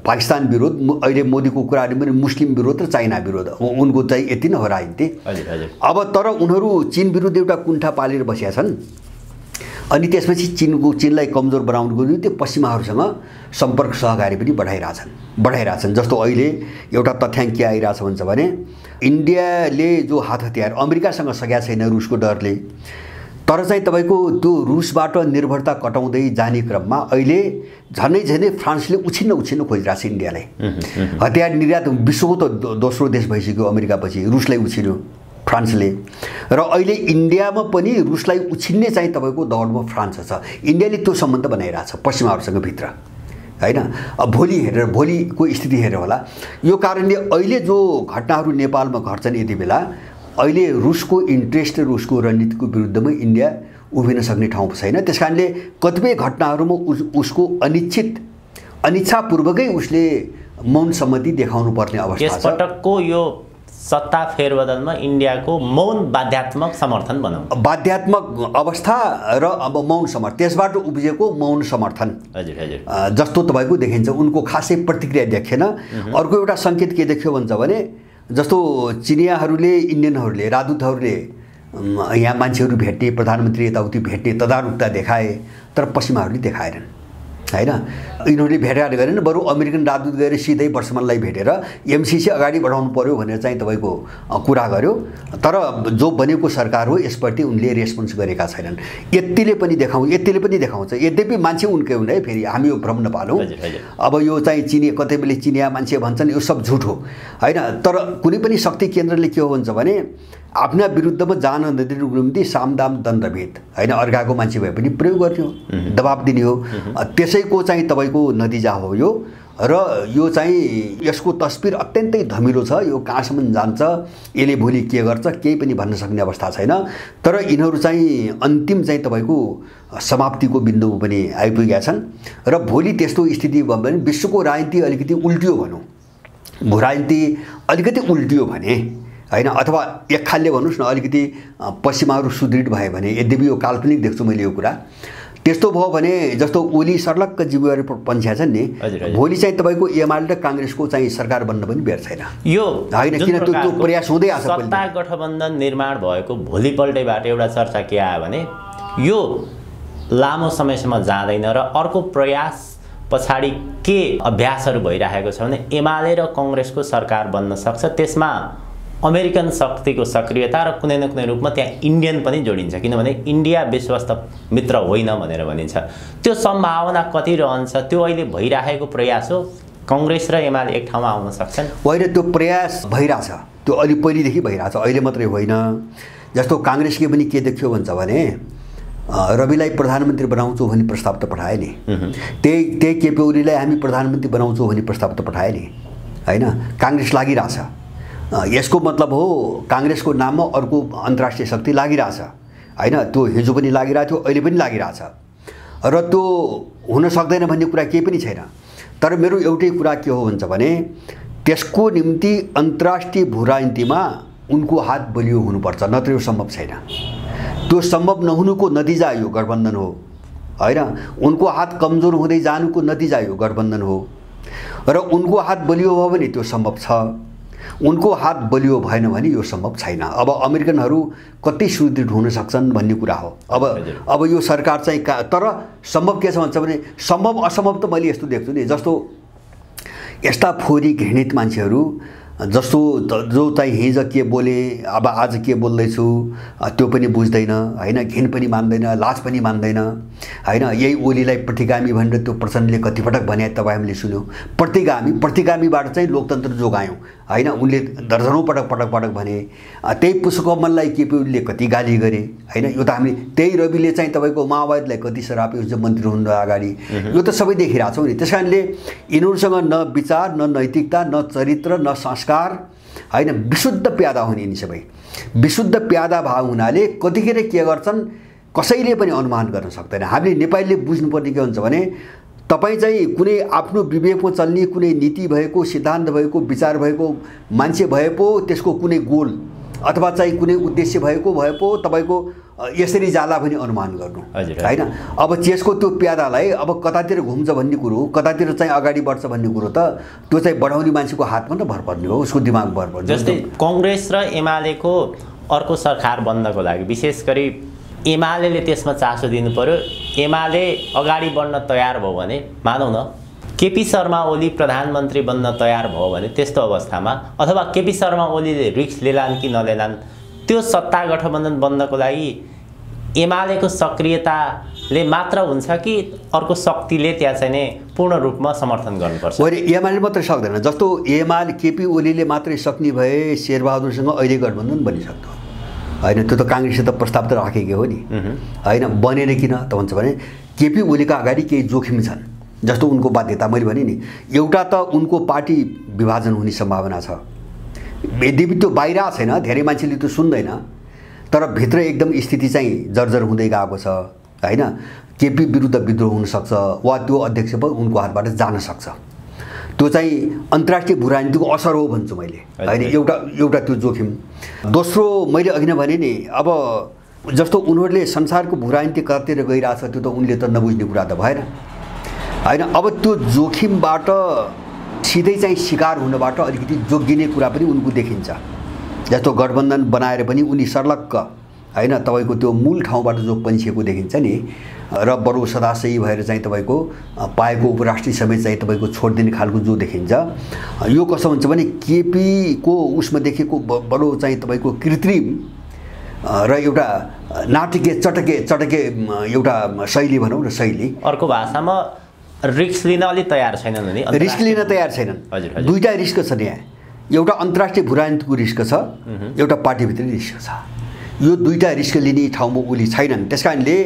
पाकिस्तान विरोध, अहिले मोदीको कुराले पनि मुस्लिम विरोध र चाइना विरोध, उनको चाहिँ यति नै हो राजनीति। अब तर उनीहरू चीन विरुद्ध एउटा कुण्ठा पालेर बसेका छन्, अनि त्यसपछि चीनलाई कमजोर बनाउनुको निम्ति पश्चिमाहरूसँग सम्पर्क सहकारी पनि बढाइरहेछन्। जस्तो अहिले एउटा तथ्याङ्क के आइरहेछ भन्छ भने इन्डियाले जो हात हतियार अमेरिकासँग सकेका छैन रुसको डरले, तर चाहिँ तपाईँको त्यो रुसबाट निर्भरता कटाउँदै जाने क्रममा अहिले झनै फ्रान्सले उछिन्न खोजिरहेको छ इन्डियालाई। हतियार निर्यात विश्वको त दोस्रो देश भइसक्यो अमेरिकापछि, रुसलाई उछिन्यो फ्रान्सले, र अहिले इन्डियामा पनि रुसलाई उछिन्ने चाहिँ तपाईँको दौडमा फ्रान्स छ। इन्डियाले त्यो सम्बन्ध बनाइरहेछ पश्चिमाहरूसँग भित्र हैन। अब भोलिको स्थिति हेरेर होला, यो कारणले अहिले जो घटनाहरू नेपालमा घट्छन् यति बेला अहिले रुसको इन्ट्रेस्ट र रुसको रणनीतिको विरुद्धमा इन्डिया उभिन सक्ने ठाउँ छैन। त्यसकारणले कतिपय घटनाहरूमा उसको अनिच्छापूर्वकै उसले मौन सम्मति देखाउनु पर्ने अवस्था छ। यसपटकको यो सत्ता फेरबदलमा इन्डियाको मौन बाध्यात्मक समर्थन बनाउँ, बाध्यात्मक अवस्था र अब मौन समर्थन, त्यसबाट उब्जेको मौन समर्थन हजुर हजुर जस्तो तपाईँको देखिन्छ। उनको खासै प्रतिक्रिया देखिएन। अर्को एउटा सङ्केत के देखियो भन्छ भने जस्तो चिनियाहरूले, इन्डियनहरूले, राजदूतहरूले यहाँ मान्छेहरू भेट्ने, प्रधानमन्त्री यताउति भेट्ने तदारुकता देखाए, तर पश्चिमाहरूले देखाएनन् हैन। यिनीहरूले भेटघाट गरेन, बरु अमेरिकन राजदूत गएर सिधै वर्षमनलाई भेटेर एमसिसी अगाडि बढाउनु पर्यो भनेर चाहिँ तपाईँको कुरा गर्यो। तर जो बनेको सरकार हो यसप्रति उनले रेस्पोन्स गरेका छैनन्। यतिले पनि देखाउँछ। यद्यपि मान्छे उनकै हुन् है, फेरि हामी यो भ्रम नपालौँ। अब यो चाहिँ चिनिया, कतै बेला चिनिया मान्छे भन्छन्, यो सब झुट हो हैन। तर कुनै पनि शक्ति केन्द्रले के हो भन्छ भने आफ्ना विरुद्धमा जान नदिनुको निम्ति सामदाम दण्डभेद हैन, अर्काको मान्छे भए पनि प्रयोग गर्ने हो, दबाब दिने हो। त्यसैको चाहिँ तपाईँको नतिजा हो यो। र यो चाहिँ यसको तस्बिर अत्यन्तै धमिलो छ। यो कहाँसम्म जान्छ, यसले भोलि के गर्छ, केही पनि भन्न सक्ने अवस्था छैन। तर यिनीहरू चाहिँ अन्तिम चाहिँ तपाईँको समाप्तिको बिन्दुमा पनि आइपुगेका छन्। र भोलि त्यस्तो स्थिति भयो भने विश्वको राजनीति अलिकति उल्टियो भनौँ, भू-राजनीति अलिकति उल्टियो भने हैन, अथवा एक खालले भन्नुहोस् न अलिकति पश्चिमाहरू सुदृढ भयो भने, यद्यपि यो काल्पनिक देख्छु मैले यो कुरा, त्यस्तो भयो भने जस्तो ओली सर्लक्क जिम्मेवारी पन्छ्या छन् नि, भोलि चाहिँ तपाईँको एमाले र काङ्ग्रेसको चाहिँ सरकार बन्न पनि बेर छैन यो हैन। किन त्यो प्रयास हुँदै आछ। सत्ता गठबन्धन निर्माण भएको भोलिपल्टैबाट एउटा चर्चा के आयो भने यो लामो समयसम्म जाँदैन र अर्को प्रयास पछाडि के अभ्यासहरू भइरहेको छ भने एमाले र काङ्ग्रेसको सरकार बन्न सक्छ। त्यसमा अमेरिकन शक्तिको सक्रियता र कुनै न कुनै रूपमा त्यहाँ इन्डियन पनि जोडिन्छ, किनभने इन्डिया विश्वस्त मित्र होइन भनेर भनिन्छ। त्यो सम्भावना कति रहन्छ? त्यो अहिले भइरहेको प्रयास हो, काङ्ग्रेस र एमाले एक ठाउँमा आउन सक्छन्? होइन, त्यो प्रयास भइरहेछ, त्यो अलि पहिलेदेखि भइरहेछ, अहिले मात्रै होइन। जस्तो काङ्ग्रेसले पनि के देख्यो भन्छ भने रविलाई प्रधानमन्त्री बनाउँछौँ भन्ने प्रस्ताव त पठाए नि, त्यही केपी ओलीलाई हामी प्रधानमन्त्री बनाउँछौँ भन्ने प्रस्ताव त पठाए नि हैन। काङ्ग्रेस लागिरहेछ। यसको मतलब हो काङ्ग्रेसको नाममा अर्को अन्तर्राष्ट्रिय शक्ति लागिरहेछ हैन। त्यो हिजो पनि लागिरहेको थियो, अहिले पनि लागिरहेछ र त्यो हुन सक्दैन भन्ने कुरा केही पनि छैन। तर मेरो एउटै कुरा के हो भन्छ भने त्यसको निम्ति अन्तर्राष्ट्रिय भू-राजनीतिमा उनको हात बलियो हुनुपर्छ, नत्र यो सम्भव छैन। त्यो सम्भव नहुनुको नतिजा यो गठबन्धन हो हैन। उनको हात कमजोर हुँदै जानुको नतिजा यो गठबन्धन हो। र उनको हात बलियो भयो भने त्यो सम्भव छ, उनको हात बलियो भएन भने यो सम्भव छैन। अब अमेरिकनहरू कति सुदृढ हुन सक्छन् भन्ने कुरा हो। अब यो सरकार चाहिँ तर सम्भव के छ भन्छ भने सम्भव असम्भव त मैले यस्तो देख्छु नि, जस्तो यस्ता फोरी घृणित मान्छेहरू जस्तो जो चाहिँ हिजो के बोले अब आज के बोल्दैछु त्यो पनि बुझ्दैन हैन, घिन पनि मान्दैन, लाज पनि मान्दैन हैन। यही ओलीलाई प्रतिगामी भनेर त्यो प्रचण्डले कतिपटक भने तपाईँ हामीले सुन्यौँ। प्रतिगामीबाट चाहिँ लोकतन्त्र जोगायौँ हैन, उनले दर्जनौँ पटक भने। त्यही पुष्पकमललाई केपी ओलीले कति गाली गरे हैन। यो त हामीले त्यही रविले चाहिँ तपाईँको माओवादीलाई कति सरापे हुन्छ मन्त्री हुनुभन्दा अगाडि, यो त सबै देखिरहेको छौँ नि। त्यस कारणले यिनीहरूसँग न विचार, न नैतिकता, न चरित्र, न संस्कार हैन, विशुद्ध प्यादा हुने यिनी सबै। विशुद्ध प्यादा भाव हुनाले कतिखेर के गर्छन् कसैले पनि अनुमान गर्न सक्दैन। हामीले नेपालीले बुझ्नुपर्ने के हुन्छ भने तपाईँ चाहिँ कुनै आफ्नो विवेकमा चल्ने कुनै नीति भएको, सिद्धान्त भएको, विचार भएको मान्छे भए पो त्यसको कुनै गोल अथवा चाहिँ कुनै उद्देश्य भएको भए पो तपाईँको यसरी जाला भने अनुमान गर्नु हैन। अब चेसको त्यो प्यादालाई अब कतातिर घुम्छ भन्ने कुरो, कतातिर चाहिँ अगाडि बढ्छ भन्ने कुरो त त्यो चाहिँ बढाउने मान्छेको हातमा त भर पर्ने हो, उसको दिमाग भर पर्ने। जस्तै काङ्ग्रेस र एमालेको अर्को सरकार बन्नको लागि विशेष गरी एमाले त्यसमा चासो दिनु पर्यो। एमाले अगाडि बढ्न तयार भयो भने मानौँ न केपी शर्मा ओली प्रधानमन्त्री बन्न तयार भयो भने त्यस्तो अवस्थामा अथवा केपी शर्मा ओलीले रिस्क लेलान् कि नलेलान्, त्यो सत्ता गठबन्धन बन्नको लागि एमालेको सक्रियताले मात्र हुन्छ कि अर्को शक्तिले त्यहाँ चाहिँ नै पूर्ण रूपमा समर्थन गर्नुपर्छ? होइन, एमाले मात्रै सक्दैन। जस्तो एमाले केपी ओलीले मात्रै सक्ने भए शेरबहादुरसँग अहिले गठबन्धन बनिसक्थ्यो हैन। त्यो त काङ्ग्रेसले त प्रस्ताव त राखेकै हो नि हैन, बनेन किन त भन्छ भने केपी ओलीका अगाडि केही जोखिम छन्। जस्तो उनको बाध्यता मैले भने नि, एउटा त उनको पार्टी विभाजन हुने सम्भावना छ। यद्यपि त्यो बाहिर छैन, धेरै मान्छेले त्यो सुन्दैन, तर भित्र एकदम स्थिति चाहिँ जर्जर हुँदै गएको छ हैन। केपी विरुद्ध विद्रोह हुनसक्छ वा त्यो अध्यक्ष पनि उनको हातबाट जान सक्छ। त्यो चाहिँ अन्तर्राष्ट्रिय भू राजनीतिको असर हो भन्छु मैले होइन। एउटा त्यो जोखिम। दोस्रो मैले अघि नै भने नि, अब जस्तो उनीहरूले संसारको भू राजनीति कतातिर गइरहेछ त्यो त उनले त नबुझ्ने कुरा त भएन होइन। अब त्यो जोखिमबाट सिधै चाहिँ शिकार हुनबाट अलिकति जोगिने कुरा पनि उनको देखिन्छ। जस्तो गठबन्धन बनाएर पनि उनी सर्लक्क होइन तपाईँको त्यो मूल ठाउँबाट जो पन्छिएको देखिन्छ नि, र बरु सदाशयी भएर चाहिँ तपाईँको पाएको उपराष्ट्रिय समेत चाहिँ तपाईँको छोडिदिने खालको जो देखिन्छ, यो कस्तो हुन्छ भने केपीको उसमा देखेको बडो चाहिँ तपाईँको कृत्रिम र एउटा नाटकीय चटके एउटा शैली भनौँ न, शैली। अर्को भाषामा रिस्क लिन अलि तयार छैनन् नि, रिस्क लिन तयार छैनन्। दुईटा रिस्क छ यहाँ, एउटा अन्तर्राष्ट्रिय भू राजनीतिको रिस्क छ, एउटा पार्टीभित्री रिस्क छ। यो दुईटा रिस्क लिने ठाउँमा उली छैनन्। त्यसकारणले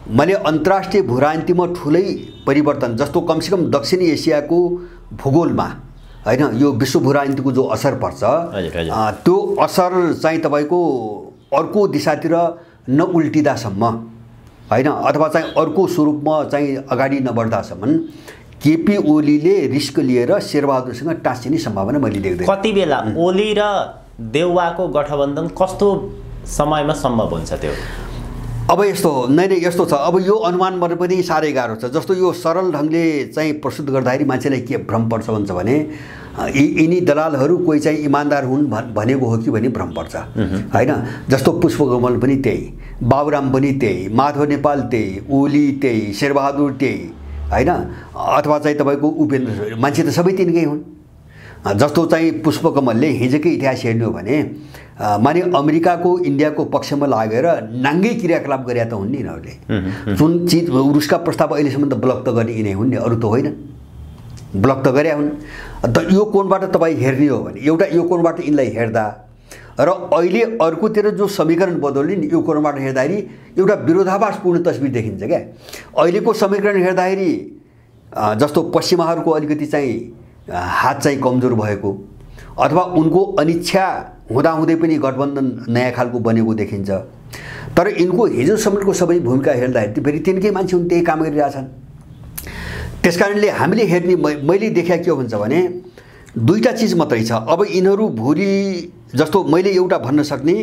मैले अन्तर्राष्ट्रिय भू राजनीतिमा ठुलै परिवर्तन, जस्तो कमसेकम दक्षिण एसियाको भूगोलमा होइन यो विश्व भू राजनीतिको जो असर पर्छ त्यो असर चाहिँ तपाईँको अर्को दिशातिर नउल्टिँदासम्म होइन, अथवा चाहिँ अर्को स्वरूपमा चाहिँ अगाडि नबढ्दासम्म केपी ओलीले रिस्क लिएर शेरबहादुरसँग टाँसिने सम्भावना मैले देख्दैन। कति बेला ओली र देउवाको गठबन्धन कस्तो समयमा सम्भव हुन्छ त्यो? अब यस्तो नै यस्तो छ, अब यो अनुमान गर्न पनि साह्रै गाह्रो छ। जस्तो यो सरल ढङ्गले चाहिँ प्रस्तुत गर्दाखेरि मान्छेलाई के भ्रम पर्छ भन्छ भने यिनी दलालहरू कोही चाहिँ इमान्दार हुन् भनेको हो कि भन्ने भ्रम पर्छ होइन। जस्तो पुष्पकमल पनि त्यही, बाबुराम पनि त्यही, माधव नेपाल त्यही, ओली त्यही, शेरबहादुर त्यही होइन, अथवा चाहिँ तपाईँको उपेन्द्र, मान्छे त सबै तिनकै हुन्। जस्तो चाहिँ पुष्पकमलले हिजोकै इतिहास हेर्ने हो भने माने अमेरिकाको इन्डियाको पक्षमा लागेर नाङ्गै क्रियाकलाप गरे त हुन् नि यिनीहरूले। जुन चिज रुसका प्रस्ताव अहिलेसम्म त ब्लक त गर्ने यिनै हुन् नि, अरू त होइन, ब्लक त गरे हुन्। त यो कोणबाट तपाईँ हेर्ने हो भने एउटा यो कोणबाट यिनलाई हेर्दा र अहिले अर्कोतिर जो समीकरण बदल्ने नि यो कोणबाट हेर्दाखेरि एउटा विरोधाभासपूर्ण तस्बिर देखिन्छ क्या। अहिलेको समीकरण हेर्दाखेरि जस्तो पश्चिमाहरूको अलिकति चाहिँ हात चाहिँ कमजोर भएको अथवा उनको अनिच्छा हुँदाहुँदै पनि गठबन्धन नयाँ खालको बनेको देखिन्छ। तर यिनको हिजोसम्मको सबै भूमिका हेर्दाखेरि फेरि तिनकै मान्छे हुन्, त्यही काम गरिरहेछन्। त्यसकारणले हामीले हेर्ने मैले देखेको के हो भन्छ भने दुईटा चिज मात्रै छ। अब यिनीहरू भुरी जस्तो मैले एउटा भन्न सक्ने,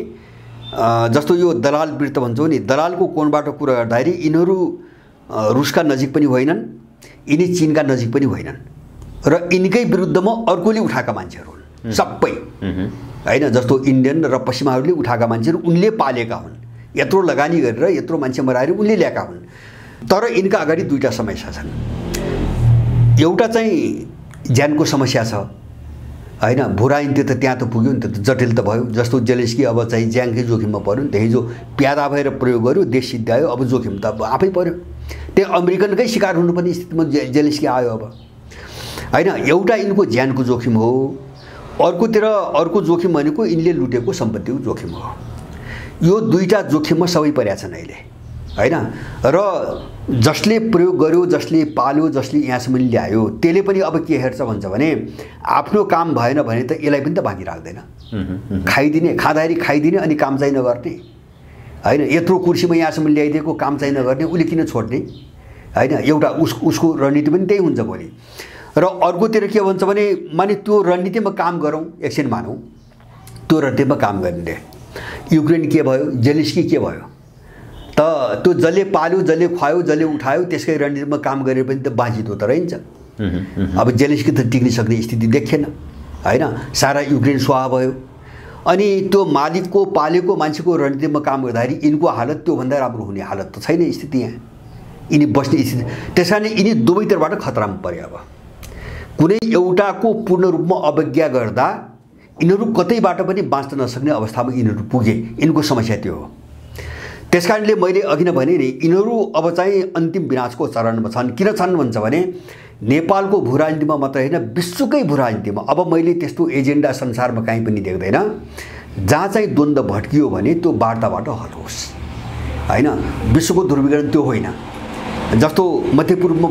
जस्तो यो दलाल वृत्त भन्छौँ नि, दलालको कोणबाट कुरा गर्दाखेरि यिनीहरू रुसका नजिक पनि होइनन्, यिनी चिनका नजिक पनि होइनन्, र यिनकै विरुद्धमा अर्कोले उठाएका मान्छेहरू हुन् सबै होइन। जस्तो इन्डियन र पश्चिमाहरूले उठाएका मान्छेहरू उनले पालेका हुन्, यत्रो लगानी गरेर यत्रो मान्छे मराएर उनले ल्याएका हुन्। तर यिनका अगाडि दुईटा समस्या छन्। एउटा चाहिँ ज्यानको समस्या छ होइन, भू राजनीति त त्यहाँ त पुग्यो नि त, जटिल त भयो। जस्तो जेलेन्स्की अब चाहिँ ज्यानकै जोखिममा पऱ्यो नि त, हिजो प्यादा भएर प्रयोग गर्यो, देश सिद्ध्यायो, अब जोखिम त अब आफै पऱ्यो। त्यहाँ अमेरिकनकै शिकार हुनुपर्ने स्थितिमा जेलेन्स्की आयो अब होइन। एउटा यिनको ज्यानको जोखिम हो, अर्कोतिर अर्को जोखिम भनेको यिनले लुटेको सम्पत्तिको जोखिम हो। यो दुईटा जोखिममा सबै परेका छन् अहिले होइन। र जसले प्रयोग गर्यो, जसले पाल्यो, जसले यहाँसम्म ल्यायो, त्यसले पनि अब के हेर्छ भन्छ भने आफ्नो काम भएन भने त यसलाई पनि त बाँकी राख्दैन, खाइदिने, खाँदाखेरि खाइदिने अनि काम चाहिँ नगर्ने होइन। यत्रो कुर्सीमा यहाँसम्म ल्याइदिएको काम चाहिँ नगर्ने, उसले किन छोड्ने होइन। एउटा उसको रणनीति पनि त्यही हुन्छ भोलि। र अर्कोतिर के भन्छ भने माने त्यो रणनीतिमा काम गरौँ, एकछिन मानौँ त्यो रणनीतिमा काम गर्ने। युक्रेन के भयो, जेलेन्स्की के भयो, त त्यो जसले पाल्यो, जसले खुवायो, जसले उठायो त्यसकै रणनीतिमा काम गरेर पनि त बाँचितो त रहन्छ। अब जेलेन्स्की त टिक्न सक्ने स्थिति देखिएन होइन, सारा युक्रेन स्वाहा भयो। अनि त्यो मालिकको पालेको मान्छेको रणनीतिमा काम गर्दाखेरि यिनको हालत त्योभन्दा राम्रो हुने हालत त छैन स्थिति यहाँ, यिनी बस्ने स्थिति। त्यस कारणले यिनी दुवैतर्फबाट खतरामा परे। अब कुनै एउटाको पूर्ण रूपमा अवज्ञा गर्दा यिनीहरू कतैबाट पनि बाँच्न नसक्ने अवस्थामा यिनीहरू पुगे, यिनको समस्या त्यो हो। त्यसकारणले मैले अघि नै भने नि यिनीहरू अब चाहिँ अन्तिम विनाशको चरणमा छन्। किन छन् भन्छ भने नेपालको भू राजनीतिमा मात्र होइन, विश्वकै भू राजनीतिमा अब मैले त्यस्तो एजेन्डा संसारमा कहीँ पनि देख्दैन जहाँ चाहिँ द्वन्द्व भट्कियो भने त्यो वार्ताबाट हटोस् होइन। विश्वको ध्रुवीकरण त्यो होइन। जस्तो मध्यपूर्वमा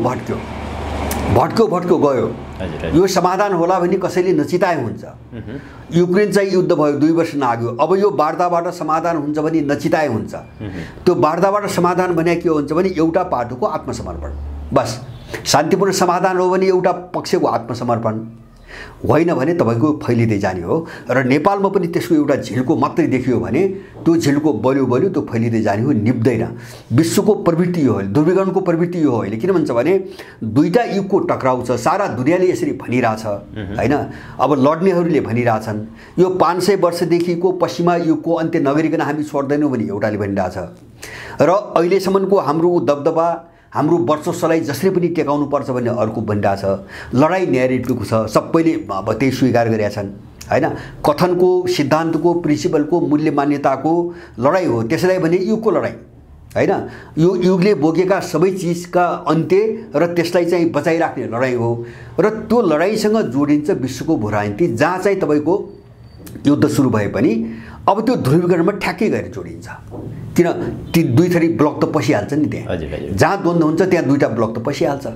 भट्क्यो गयो, यो समाधान होला भने कसैले नचिताए हुन्छ। युक्रेन चाहिँ युद्ध भयो, 2 वर्ष लाग्यो, अब यो वार्ताबाट समाधान हुन्छ भने नचिताए हुन्छ। त्यो वार्ताबाट समाधान भने के हुन्छ भने एउटा पाटोको आत्मसमर्पण बस। शान्तिपूर्ण समाधान हो भने एउटा पक्षको आत्मसमर्पण, होइन भने तपाईँको फैलिँदै जाने हो। र नेपालमा पनि त्यसको एउटा झिल्को मात्रै देखियो भने त्यो झिल्को बल्यो बल्यो त्यो फैलिँदै जाने हो, निप्दैन। विश्वको प्रवृत्ति यो हो, ध्रुवीकरणको प्रवृत्ति यो हो अहिले। किन भन्छ भने दुईटा युगको टक्राउ छ, सारा दुनियाँले यसरी भनिरहेछ होइन। अब लड्नेहरूले भनिरहेछन् यो 500 वर्षदेखिको पश्चिमा युगको अन्त्य नगरिकन हामी छोड्दैनौँ भने एउटाले भनिरहेछ। र अहिलेसम्मको हाम्रो दबदबा, हाम्रो वर्चस्वलाई जसले पनि टेकाउनु पर्छ भन्ने अर्को भनिरहेछ। लडाइँ न्यारेटिभको छ, सबैले अब त्यही स्वीकार गरेका छन् होइन। कथनको, सिद्धान्तको, प्रिन्सिपलको, मूल्य मान्यताको लडाइँ हो। त्यसलाई भने युगको लडाइँ होइन। यो युगले बोकेका सबै चिजका अन्त्य र त्यसलाई चाहिँ बचाइराख्ने लडाइँ हो। र त्यो लडाइँसँग जोडिन्छ विश्वको भू राजनीति, जहाँ चाहिँ तपाईँको युद्ध सुरु भए पनि अब त्यो ध्रुवीकरणमा ठ्याक्कै गएर जोडिन्छ। किन ती दुई थरी ब्लक त पसिहाल्छ नि त्यहाँ, जहाँ द्वन्द्व हुन्छ त्यहाँ दुईवटा ब्लक त पसिहाल्छ।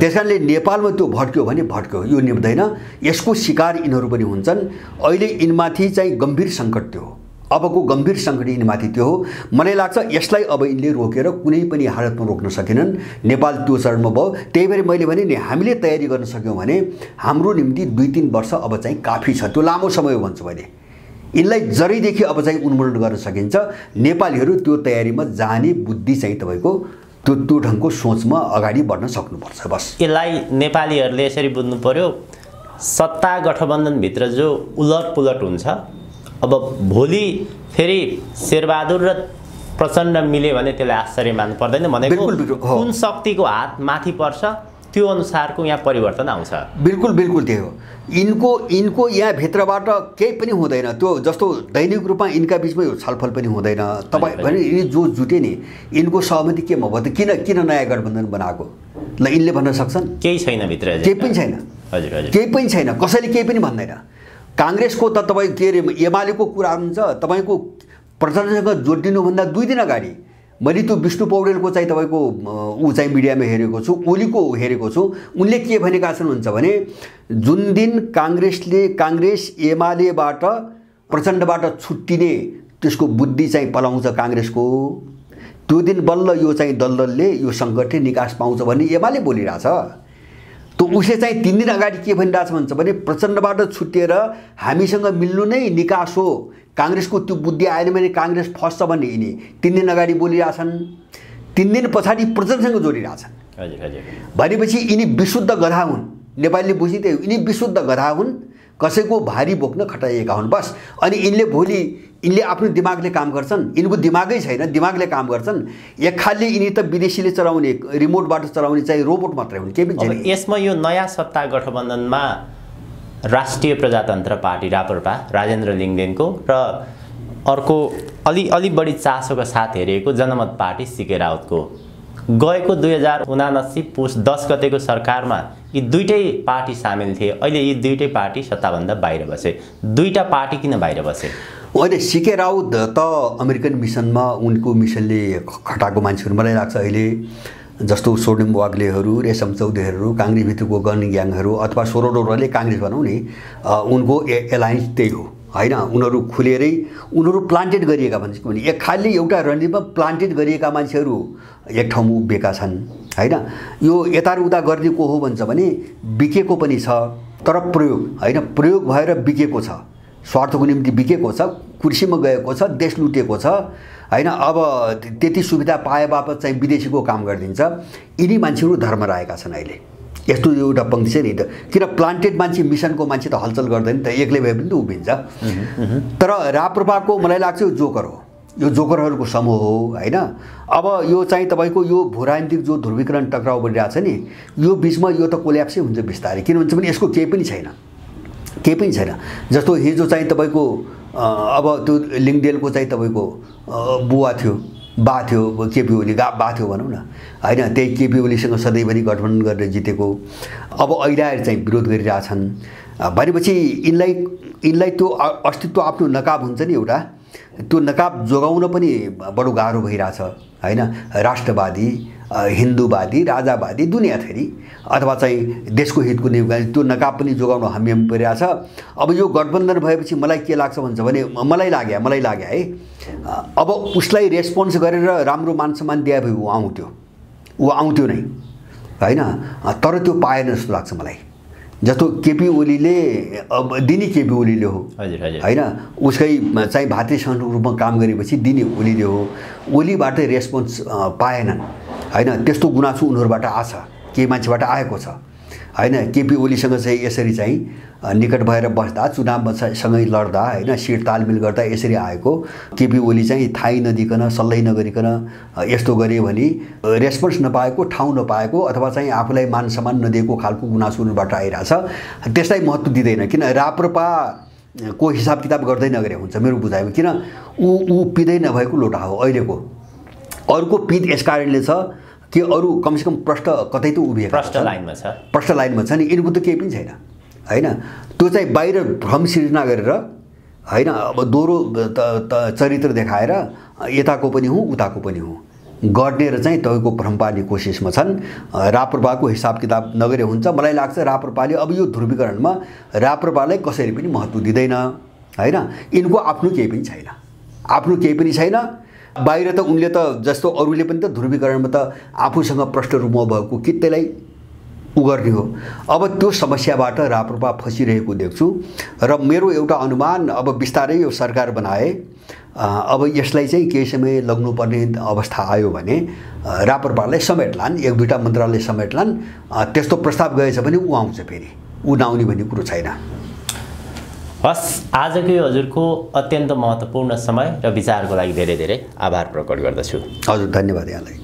त्यस कारणले नेपालमा त्यो भड्क्यो भने भड्क्यो, यो निप्दैन। यसको शिकार यिनीहरू पनि हुन्छन्। अहिले यिनमाथि चाहिँ गम्भीर सङ्कट त्यो हो, अबको गम्भीर सङ्कट यिनमाथि त्यो हो। मलाई लाग्छ यसलाई अब यिनले रोकेर कुनै पनि हालतमा रोक्न सकेनन्। नेपाल त्यो चरणमा भयो। त्यही भएर मैले भने नि हामीले तयारी गर्न सक्यौँ भने हाम्रो निम्ति 2-3 वर्ष अब चाहिँ काफी छ। त्यो लामो समय हो भन्छु मैले। यिनलाई जरैदेखि अब चाहिँ उन्मूलन गर्न सकिन्छ। नेपालीहरू त्यो तयारीमा जाने बुद्धि चाहिँ तपाईँको त्यो ढङ्गको सोचमा अगाडि बढ्न सक्नुपर्छ। बस यसलाई नेपालीहरूले यसरी बुझ्नु पर्यो, सत्ता गठबन्धनभित्र जो उलटपुलट हुन्छ, अब भोलि फेरि शेरबहादुर र प्रचण्ड मिल्यो भने त्यसलाई आश्चर्य मान्नु पर्दैन। भनेको कुन शक्तिको हात माथि पर्छ त्यो अनुसारको यहाँ परिवर्तन आउँछ। बिल्कुल बिल्कुल त्यही हो। यिनको यहाँ भित्रबाट केही पनि हुँदैन। त्यो जस्तो दैनिक रूपमा यिनका बिचमा यो छलफल पनि हुँदैन। तपाईँ भने यिनी जो जुटे नि यिनको सहमति केमा भयो त? किन नयाँ गठबन्धन बनाएको ल यिनले भन्न सक्छन्? केही छैन भित्र, केही पनि छैन। हजुर हजुर, केही पनि छैन। कसैले केही पनि भन्दैन। काङ्ग्रेसको त तपाईँ के अरे एमालेको कुरा हुन्छ, तपाईँको प्रचण्डसँग जोडिनुभन्दा 2 दिन अगाडि मैले त्यो विष्णु पौडेलको चाहिँ तपाईँको ऊ चाहिँ मिडियामा हेरेको छु, ओलीको हेरेको छु। उनले के भनेका छन् भन्छ भने जुन दिन काङ्ग्रेस एमालेबाट प्रचण्डबाट छुट्टिने त्यसको बुद्धि चाहिँ पलाउँछ काङ्ग्रेसको, त्यो दिन बल्ल यो चाहिँ दलदलले यो सङ्कटले निकास पाउँछ भन्ने एमाले बोलिरहेछ। त उसले चाहिँ 3 दिन अगाडि के भनिरहेछ भन्छ भने प्रचण्डबाट छुट्टिएर हामीसँग मिल्नु नै निकास हो, काङ्ग्रेसको त्यो बुद्धि आएन भने काङ्ग्रेस फस्छ भन्ने यिनी 3 दिन अगाडि बोलिरहेछन्। 3 दिन पछाडि प्रचण्डसँग जोडिरहेछन्। हजुर हजुर, भनेपछि यिनी विशुद्ध गधा हुन्। नेपालीले बुझिदिए यिनी विशुद्ध गधा हुन्, कसैको भारी बोक्न खटाइएका हुन् बस। अनि यिनले आफ्नो दिमागले काम गर्छन्, यिनको दिमागै छैन, दिमागले काम गर्छन्। एक खालले यिनी त विदेशीले चलाउने रिमोटबाट चलाउने चाहिँ रोबोट मात्रै हुन्, केही पनि छैन। यसमा यो नयाँ सत्ता गठबन्धनमा राष्ट्रिय प्रजातन्त्र पार्टी राप्रपा राजेन्द्र लिङ्गदेनको र अर्को अलि बढी चासोका साथ हेरिएको जनमत पार्टी सीके राउतको गएको 2079 पुस 10 गतेको सरकारमा यी दुईटै पार्टी सामेल थिए। अहिले यी दुईटै पार्टी सत्ताभन्दा बाहिर बसे। दुईटा पार्टी किन बाहिर बसे? अहिले सीके राउत त अमेरिकन मिसनमा उनको मिसनले खटाएको मान्छेहरू मलाई लाग्छ। अहिले जस्तो स्वर्णिम वाग्लेहरू, रेशम चौधरीहरू, काङ्ग्रेसभित्रको गन ग्याङहरू अथवा सोरोडोरले काङ्ग्रेस भनौँ नि, उनको एलायन्स त्यही हो होइन। उनीहरू खुलेरै उनीहरू प्लान्टेड गरिएका भन्छ भने एक खालले एउटा रणनीतिमा प्लान्टेड गरिएका मान्छेहरू एक ठाउँमा उभिएका छन् होइन। यो यताउता गर्ने को हो भन्छ भने बिकेको पनि छ, तर प्रयोग होइन, प्रयोग भएर बिकेको छ, स्वार्थको निम्ति बिकेको छ, कुर्सीमा गएको छ, देश लुटेको छ होइन। अब त्यति सुविधा पाए बापत चाहिँ विदेशीको काम गरिदिन्छ। यिनी मान्छेहरू धर्म रहेका छन् अहिले। यस्तो एउटा पङ्क्ति छ नि त, किन प्लान्टेड मान्छे मिसनको मान्छे त हलचल गर्दैन त, एक्लै भए पनि त उभिन्छ। तर राप्रपाको मलाई लाग्छ यो जोकर हो, यो जोकरहरूको समूह हो होइन। अब यो चाहिँ तपाईँको यो भू राजनीतिक जो ध्रुवीकरण टक्राउ बढिरहेको छ नि, यो बिचमा यो त कोल्याप्सै हुन्छ बिस्तारै। किन भन्छ भने यसको केही पनि छैन, केही पनि छैन। जस्तो हिजो चाहिँ तपाईँको अब त्यो लिङ्गदेनको चाहिँ तपाईँको बुवा थियो, बा थियो, केपी ओली बा थियो भनौँ न होइन। त्यही केपी ओलीसँग सधैँभरि गठबन्धन गरेर जितेको अब अहिले आएर चाहिँ विरोध गरिरहेछन्। भनेपछि यिनलाई त्यो अस्तित्व आफ्नो नकाब हुन्छ नि एउटा, त्यो नकाब जोगाउन पनि बडो गाह्रो भइरहेछ होइन। राष्ट्रवादी, हिन्दूवादी, राजावादी दुनियाँथरी अथवा चाहिँ देशको हितको निम्ति त्यो नकाब पनि जोगाउन हामी परिरहेछ। अब यो गठबन्धन भएपछि मलाई के लाग्छ भन्छ भने मलाई लाग्यो है, अब उसलाई रेस्पोन्स गरेर राम्रो मान सम्मान दिए भए ऊ आउँथ्यो नै। हैन। तर त्यो पाएन जस्तो लाग्छ मलाई। जस्तो केपी ओलीले अब दिने केपी ओलीले हो हैन, उसकै चाहिँ भारतीय संगठनको रूपमा काम गरेपछि दिने ओलीले हो। ओलीबाट रेस्पोन्स पाएनन् हैन, त्यस्तो गुनासो उनीहरूबाट आछ, केही मान्छेबाट आएको छ हैन। केपी ओलीसँग चाहिँ यसरी चाहिँ निकट भएर बस्दा, चुनावमा सँगै लड्दा हैन, सिट तालमेल गर्दा यसरी आएको केपी ओली चाहिँ थाहै नदिकन सल्लाह नगरिकन यस्तो गरे भने रेस्पोन्स नपाएको, ठाउँ नपाएको अथवा चाहिँ आफूलाई मान सम्मान नदिएको खालको गुनासो उनीहरूबाट आइरहेछ। त्यसलाई महत्त्व दिँदैन, किन राप्रपा को हिसाब किताब गर्दै नगरे हुन्छ मेरो बुझाइमा। किन ऊ पिँदै नभएको लोटा हो अहिलेको। अरूको पिँध यस कारणले छ कि अरू कमसेकम प्रष्ट कतै त उभिएको प्रष्ट लाइनमा छ, प्रष्ट लाइनमा छ नि। यिनको त केही पनि छैन हैन। त्यो चाहिँ बाहिर भ्रम सिर्जना गरेर हैन, अब दोहोरो चरित्र देखाएर यताको पनि हुँ उताको पनि हुँ गर्ने र चाहिँ तपाईँको भ्रम पार्ने कोसिसमा छन्। राप्रपाको हिसाब किताब नगरे हुन्छ। मलाई लाग्छ राप्रपाले अब यो ध्रुवीकरणमा राप्रपालाई कसरी पनि महत्त्व दिँदैन हैन। यिनको आफ्नो केही पनि छैन, आफ्नो केही पनि छैन। बाहिर त उनले त जस्तो अरूले पनि त ध्रुवीकरणमा त आफूसँग प्रष्ट रूपमा भएको कि त्यसलाई उ गर्ने हो। अब त्यो समस्याबाट राप्रपा फसिरहेको देख्छु र मेरो एउटा अनुमान, अब बिस्तारै यो सरकार बनाए, अब यसलाई चाहिँ केही समय लग्नुपर्ने अवस्था आयो भने राप्रपालाई समेट्लान्, एक दुईवटा मन्त्रालय समेट्लान्। त्यस्तो प्रस्ताव गएछ भने ऊ आउँछ, फेरि ऊ नआउने भन्ने कुरो छैन। हस्, आजको यो हजुरको अत्यन्त महत्त्वपूर्ण समय र विचारको लागि धेरै धेरै आभार प्रकट गर्दछु। हजुर, धन्यवाद यहाँलाई।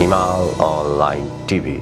हिमाल अनलाइन टिभी।